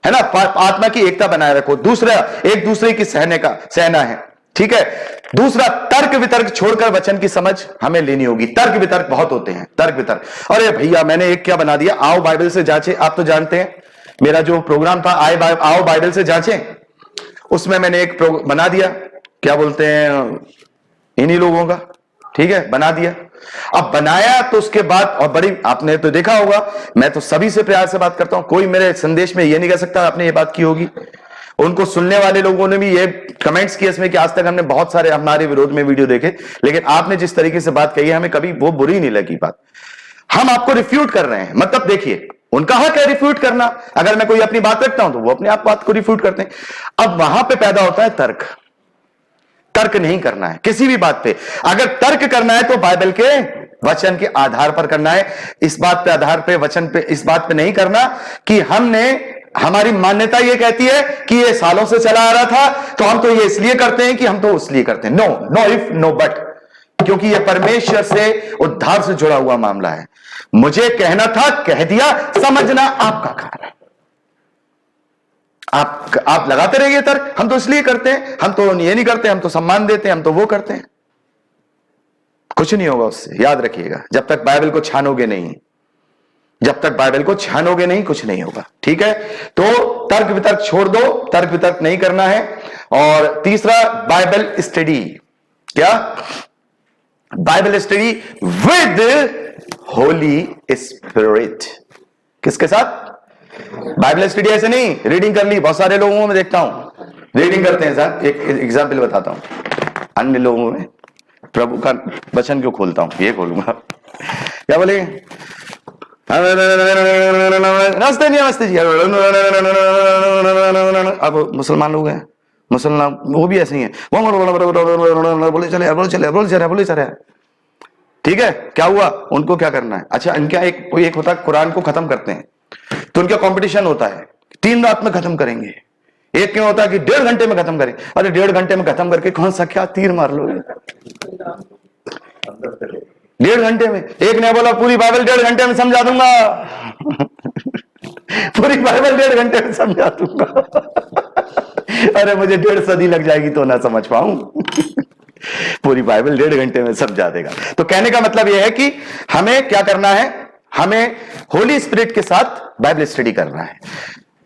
Speaker 1: है ना। आत्मा की एकता बनाए रखो। दूसरा, एक दूसरे की सहना है। ठीक है। दूसरा, तर्क वितर्क छोड़कर वचन की समझ हमें लेनी होगी। तर्क वितर्क बहुत होते हैं, तर्क वितर्क। अरे भैया मैंने एक क्या बना दिया, आओ बाइबल से जांचे। आप तो जानते हैं मेरा जो प्रोग्राम था आओ बाइबल से जांचे, उसमें मैंने एक बना दिया, क्या बोलते हैं, इन्हीं लोगों का, ठीक है, बना दिया। अब बनाया तो उसके बाद, और बड़ी, आपने तो देखा होगा, मैं तो सभी से प्यार से बात करता हूं, कोई मेरे संदेश में ये नहीं कह सकता आपने ये बात की होगी। उनको सुनने वाले लोगों ने भी ये कमेंट्स किए इसमें कि आज तक हमने बहुत सारे हमारे विरोध में वीडियो देखे, लेकिन आपने जिस तरीके से बात कही है हमें कभी वो बुरी नहीं लगी बात। हम आपको रिफ्यूट कर रहे हैं, मतलब देखिए उनका हक है रिफ्यूट करना। अगर मैं कोई अपनी बात रखता हूं तो वो अपने आप बात को रिफ्यूट करते हैं। अब वहां पे पैदा होता है तर्क। तर्क नहीं करना है किसी भी बात पे। अगर तर्क करना है तो बाइबल के वचन के आधार पर करना है। इस बात पे आधार पे, वचन पे, इस बात पे नहीं करना कि हमारी मान्यता ये कहती है कि ये सालों से चला आ रहा था तो हम तो ये इसलिए करते हैं कि हम तो इसलिए करते हैं। No, no if no but, क्योंकि ये परमेश्वर से, उद्धार से जुड़ा हुआ मामला है। मुझे कहना था, कह दिया, समझना आपका काम है। आप लगाते रहिए तर्क, हम तो इसलिए करते हैं, हम तो ये नहीं करते, हम तो सम्मान देते हैं, हम तो वो करते हैं। कुछ नहीं होगा उससे, याद रखिएगा। जब तक बाइबल को छानोगे नहीं, जब तक बाइबल को छानोगे नहीं, कुछ नहीं होगा, ठीक है। तो तर्क वितर्क छोड़ दो, तर्क वितर्क नहीं करना है। और तीसरा, बाइबल स्टडी। क्या? Bible study with Holi spirit. किसके साथ? बाइबल स्टडी ऐसे नहीं रीडिंग कर ली, बहुत सारे लोगों में देखता हूं रीडिंग करते हैं। साहब एक एग्जाम्पल बताता हूं, अन्य लोगों में प्रभु का वचन क्यों खोलता हूं, ये खोलूंगा। क्या बोले? नमस्ते जी, नमस्ते जी। अब मुसलमान लोग हैं, मुसलमान वो भी ऐसे ही हैं, बोले चले बोले चले बोले चले बोले चले। ठीक है, क्या हुआ? उनको क्या करना है? अच्छा, इनका एक होता है, कुरान को खत्म करते हैं तो उनका कंपटीशन होता है, 3 रात में खत्म करेंगे। एक क्यों होता है कि 1.5 घंटे में खत्म करें। अरे 1.5 घंटे में खत्म करके कौन सा क्या तीर मार लोगे? 1.5 घंटे में। एक ने बोला पूरी बाइबल 1.5 घंटे में समझा दूंगा। पूरी बाइबल 1.5 घंटे में समझा दूंगा। अरे मुझे 1.5 सदी लग जाएगी तो ना समझ पाऊं। पूरी बाइबल 1.5 घंटे में समझा देगा। तो कहने का मतलब यह है कि हमें क्या करना है, हमें होली स्पिरिट के साथ बाइबल स्टडी करना है।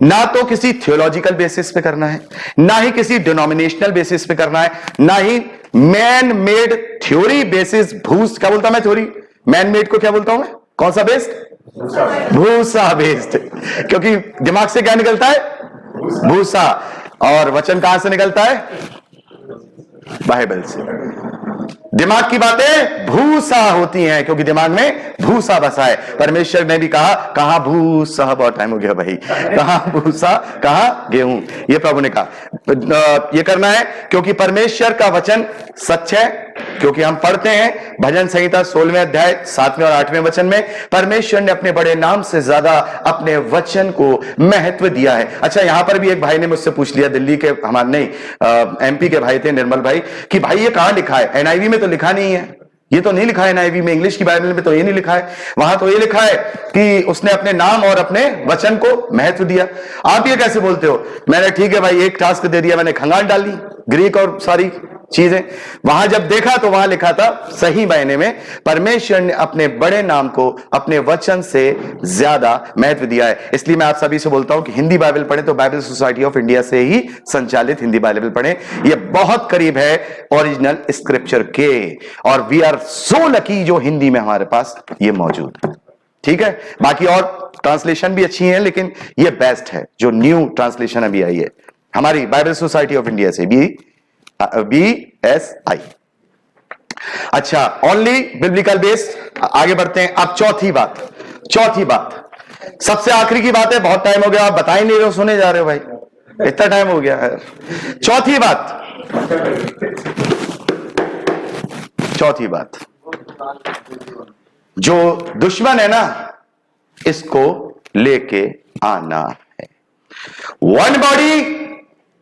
Speaker 1: ना तो किसी थियोलॉजिकल बेसिस पे करना है, ना ही किसी डिनोमिनेशनल बेसिस पे करना है, ना ही मैन मेड थ्योरी बेसिस। क्या बोलता मैं थ्योरी? मैन मेड को क्या बोलता हूं मैं? कौन सा बेस्ड? भूसा बेस्ड। क्योंकि दिमाग से क्या निकलता है? भूसा। और वचन कहां से निकलता है? बाइबल से। दिमाग की बातें भूसा होती हैं क्योंकि दिमाग में भूसा बसा है। परमेश्वर ने भी कहा, कहां भूसा, बहुत टाइम हो गया भाई, कहां भूसा कहां गेहूं, ये प्रभु ने कहा। ये करना है क्योंकि परमेश्वर का वचन सच है। क्योंकि हम पढ़ते हैं भजन संहिता 16वें अध्याय 7वें और 8वें वचन में, परमेश्वर ने अपने बड़े नाम से ज्यादा अपने वचन को महत्व दिया है। अच्छा, यहां पर भी एक भाई ने मुझसे पूछ लिया, दिल्ली के, हमारे नहीं एमपी के भाई थे, निर्मल भाई, कि भाई ये कहां लिखा है? एनआईवी में तो लिखा नहीं है, ये तो नहीं लिखा है एनआईवी में, इंग्लिश की बाइबल में तो ये नहीं लिखा है। वहां तो ये लिखा है कि उसने अपने नाम और अपने वचन को महत्व दिया। आप ये कैसे बोलते हो? मैंने ठीक है भाई, एक टास्क दे दिया, मैंने खंगाल डाल ली ग्रीक और सारी चीजें। वहां जब देखा तो वहां लिखा था सही मायने में परमेश्वर ने अपने बड़े नाम को अपने वचन से ज्यादा महत्व दिया है। इसलिए मैं आप सभी से बोलता हूं कि हिंदी बाइबल पढ़े तो बाइबल सोसाइटी ऑफ इंडिया से ही संचालित हिंदी बाइबल पढ़े। ये बहुत करीब है ओरिजिनल स्क्रिप्चर के, और वी आर सो लकी जो हिंदी में हमारे पास ये मौजूद है। ठीक है, बाकी और ट्रांसलेशन भी अच्छी है, लेकिन ये बेस्ट है जो न्यू ट्रांसलेशन अभी आई है हमारी बाइबल सोसाइटी ऑफ इंडिया से, BSI। अच्छा, ओनली बिब्लिकल बेस्ड। आगे बढ़ते हैं। अब चौथी बात, सबसे आखिरी की बात है। बहुत टाइम हो गया, आप बता ही नहीं रहे हो, सुने जा रहे हो भाई, इतना टाइम हो गया है। चौथी बात, जो दुश्मन है ना, इसको लेके आना है। वन बॉडी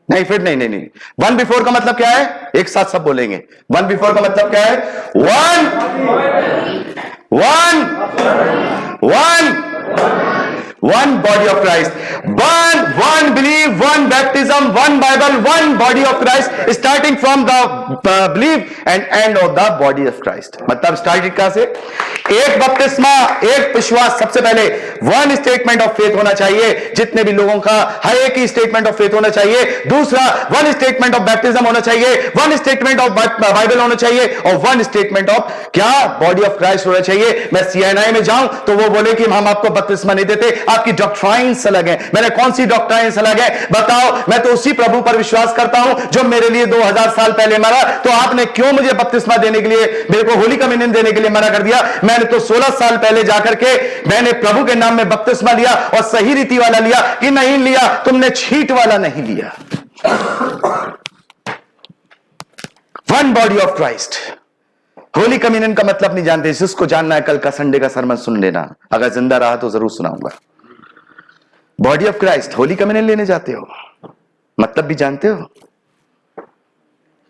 Speaker 1: नहीं, फिर नहीं, वन बिफोर का मतलब क्या है? एक साथ सब बोलेंगे। वन बिफोर का मतलब क्या है? one body of Christ, one belief, one baptism, one Bible, one body of Christ, starting from the belief and end of the body of Christ. मतलब स्टार्टेड कहां से? एक बपतिस्मा, एक विश्वास। सबसे पहले वन स्टेटमेंट ऑफ फेथ होना चाहिए, जितने भी लोगों का हर एक ही स्टेटमेंट ऑफ फेथ होना चाहिए। दूसरा, वन स्टेटमेंट ऑफ बैप्टिज्म होना चाहिए, वन स्टेटमेंट ऑफ बाइबल होना चाहिए, और वन स्टेटमेंट ऑफ क्या? बॉडी ऑफ क्राइस्ट होना चाहिए। मैं CNI में जाऊं तो वो बोले कि हम आपको बपतिस्मा नहीं देते, आपकी डॉक्ट्राइन्स अलग है। मैंने कौन सी डॉक्ट्राइन्स अलग है बताओ? मैं तो उसी प्रभु पर विश्वास करता हूं जो मेरे लिए 2000 साल पहले मरा। तो आपने क्यों मुझे बपतिस्मा देने के लिए, मेरे को होली कम्युनियन देने के लिए मना कर दिया? मैंने तो 16 साल पहले जाकर के मैंने प्रभु के नाम में बपतिस्मा लिया, और सही रीति वाला लिया कि नहीं लिया? तुमने छीट वाला नहीं लिया। One body of Christ. Holy communion का मतलब नहीं जानते, जिसको जानना है कल का संडे का सरमन सुन लेना, अगर जिंदा रहा तो जरूर सुनाऊंगा। Body of Christ, holy communion लेने जाते हो, मतलब भी जानते हो?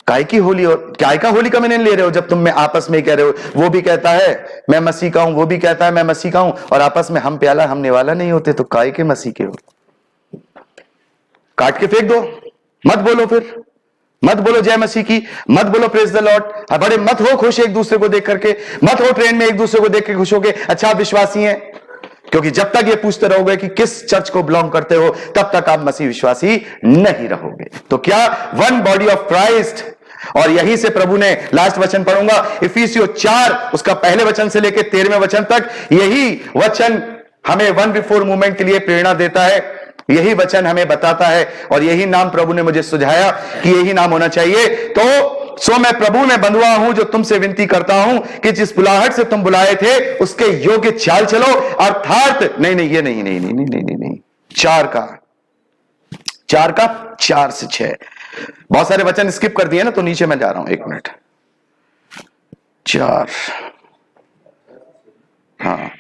Speaker 1: काय की होली और काय का होली कम्युनियन ले रहे हो जब तुम में आपस में कह रहे हो, वो भी कहता है मैं मसीह का हूं, वो भी कहता है मैं मसीह का हूं, और आपस में हम प्याला हमने वाला नहीं होते, तो काय के मसीह के हो? काट के फेंक दो, मत बोलो, फिर मत बोलो जय मसीह की, मत बोलो प्रेज द लॉर्ड। बड़े मत हो खुश एक दूसरे को देख करके, मत हो ट्रेन में एक दूसरे को देख के खुश हो गए अच्छा आप विश्वासी हैं, क्योंकि जब तक ये पूछते रहोगे कि किस चर्च को बिलोंग करते हो, तब तक आप मसीह विश्वासी नहीं रहोगे। तो क्या? One body of Christ. और यहीं से प्रभु ने लास्ट वचन पढ़ूंगा, इफिसियों 4 उसका पहले वचन से लेकर 13वें वचन तक, यही वचन हमें वन बिफोर मूवमेंट के लिए प्रेरणा देता है, यही वचन हमें बताता है, और यही नाम प्रभु ने मुझे सुझाया कि यही नाम होना चाहिए। तो सो मैं प्रभु में बंधुआ हूं, जो तुमसे विनती करता हूं कि जिस बुलाहट से तुम बुलाए थे उसके योग्य चाल चलो, अर्थात नहीं, 4 से 6। बहुत सारे वचन स्किप कर दिए ना, तो नीचे मैं जा रहा हूं, 1 मिनट। 4, हाँ,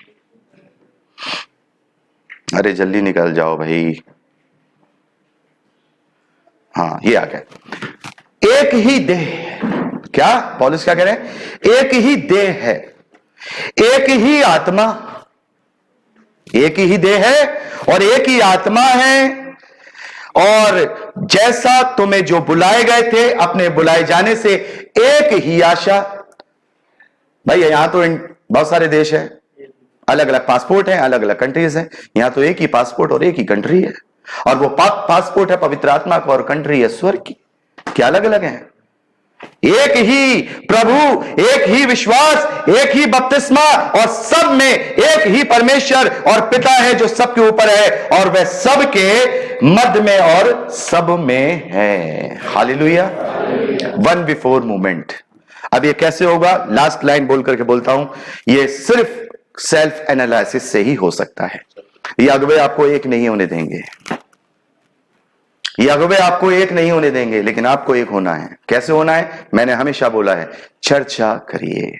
Speaker 1: अरे जल्दी निकल जाओ भाई। हाँ, ये आ गया। एक ही देह, क्या पौलुस क्या कह रहे हैं? एक ही देह है, एक ही आत्मा, एक ही देह है और एक ही आत्मा है, और जैसा तुम्हें जो बुलाए गए थे अपने बुलाए जाने से एक ही आशा। भाई यहां तो बहुत सारे देश है, अलग अलग पासपोर्ट हैं, अलग अलग कंट्रीज हैं, यहां तो एक ही पासपोर्ट और एक ही कंट्री है, और वो पासपोर्ट है पवित्र आत्मा का और कंट्री है स्वर्ग की। क्या अलग अलग है? एक ही प्रभु, एक ही विश्वास, एक ही बपतिस्मा, और सब में एक ही परमेश्वर और पिता है जो सबके ऊपर है, और वह सबके मध्य में और सब में है। हालेलुया। One before movement. अब ये कैसे होगा? लास्ट लाइन बोल करके बोलता हूं, ये सिर्फ सेल्फ एनालिसिस से ही हो सकता है। ये अगुवे आपको एक नहीं होने देंगे, ये अगुवे आपको एक नहीं होने देंगे, लेकिन आपको एक होना है। कैसे होना है? मैंने हमेशा बोला है, चर्चा करिए,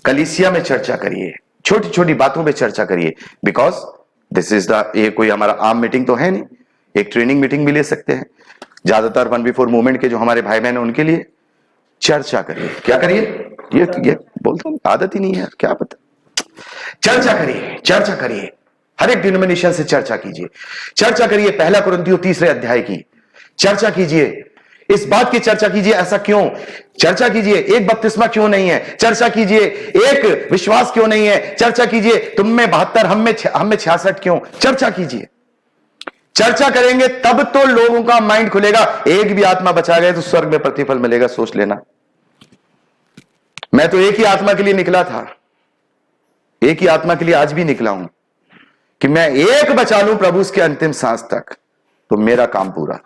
Speaker 1: कलीसिया में चर्चा करिए, छोटी छोटी बातों पे चर्चा करिए, बिकॉज दिस इज द, ये कोई हमारा आम मीटिंग तो है नहीं, एक ट्रेनिंग मीटिंग भी ले सकते हैं। ज्यादातर वन बिफोर मूवमेंट के जो हमारे भाई बहन है उनके लिए चर्चा करिए। क्या करिए? ये बोलता हूं, आदत ही नहीं है, क्या पता। चर्चा करिए, चर्चा करिए, हर एक डिनोमिनेशन से चर्चा कीजिए, चर्चा करिए। 1 कुरिन्थियों 3 अध्याय की चर्चा कीजिए, इस बात की चर्चा कीजिए, ऐसा क्यों? चर्चा कीजिए, एक बपतिस्मा क्यों नहीं है? चर्चा कीजिए, एक विश्वास क्यों नहीं है? चर्चा कीजिए, तुम में 72 हम में 66 क्यों? चर्चा कीजिए। चर्चा करेंगे तब तो लोगों का माइंड खुलेगा। एक भी आत्मा बचा गए तो स्वर्ग में प्रतिफल मिलेगा, सोच लेना। मैं तो एक ही आत्मा के लिए निकला था, एक ही आत्मा के लिए आज भी निकला हूं, कि मैं एक बचा लूं प्रभु उसके अंतिम सांस तक, तो मेरा काम पूरा।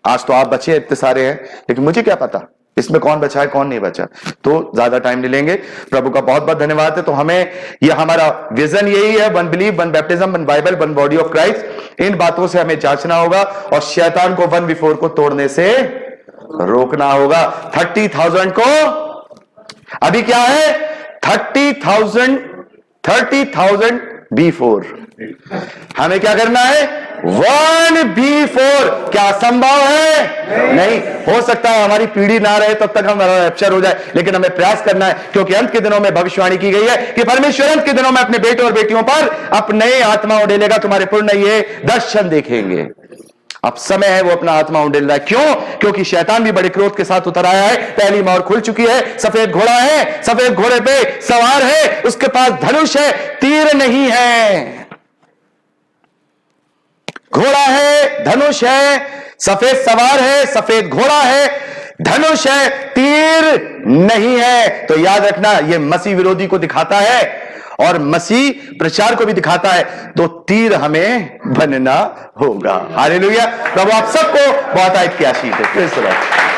Speaker 1: आज तो आप बचे इतने सारे हैं, लेकिन मुझे क्या पता इसमें कौन बचा है कौन नहीं बचा। तो ज्यादा टाइम नहीं लेंगे। प्रभु का बहुत बहुत धन्यवाद है। तो हमें यह हमारा विजन यही है, one believe, one baptism, one Bible, one body of Christ. इन बातों से हमें जांचना होगा और शैतान को वन बिफोर को तोड़ने से रोकना होगा। 30,000 को अभी क्या है? 30,000 B4। हमें क्या करना है? 1 B4। क्या संभव है? नहीं हो सकता है हमारी पीढ़ी ना रहे तब तक हमारा रैप्चर हो जाए, लेकिन हमें प्रयास करना है, क्योंकि अंत के दिनों में भविष्यवाणी की गई है कि परमेश्वर अंत के दिनों में अपने बेटे और बेटियों पर अपने आत्मा उड़ेलेगा, तुम्हारे पुण्य ये दर्शन देखेंगे। अब समय है वो अपना आत्मा उड़ेल रहा है। क्यों? क्योंकि शैतान भी बड़े क्रोध के साथ उतर आया है, पहली मोहर खुल चुकी है, सफेद घोड़ा है, सफेद घोड़े पे सवार है, उसके पास धनुष है, तीर नहीं है। घोड़ा है, धनुष है, सफेद सवार है, सफेद घोड़ा है, धनुष है, तीर नहीं है। तो याद रखना, यह मसीह विरोधी को दिखाता है और मसीह प्रचार को भी दिखाता है, तो तीर हमें बनना होगा। हालेलुया। प्रभु आप सबको बहुत आयत की आशीष दे।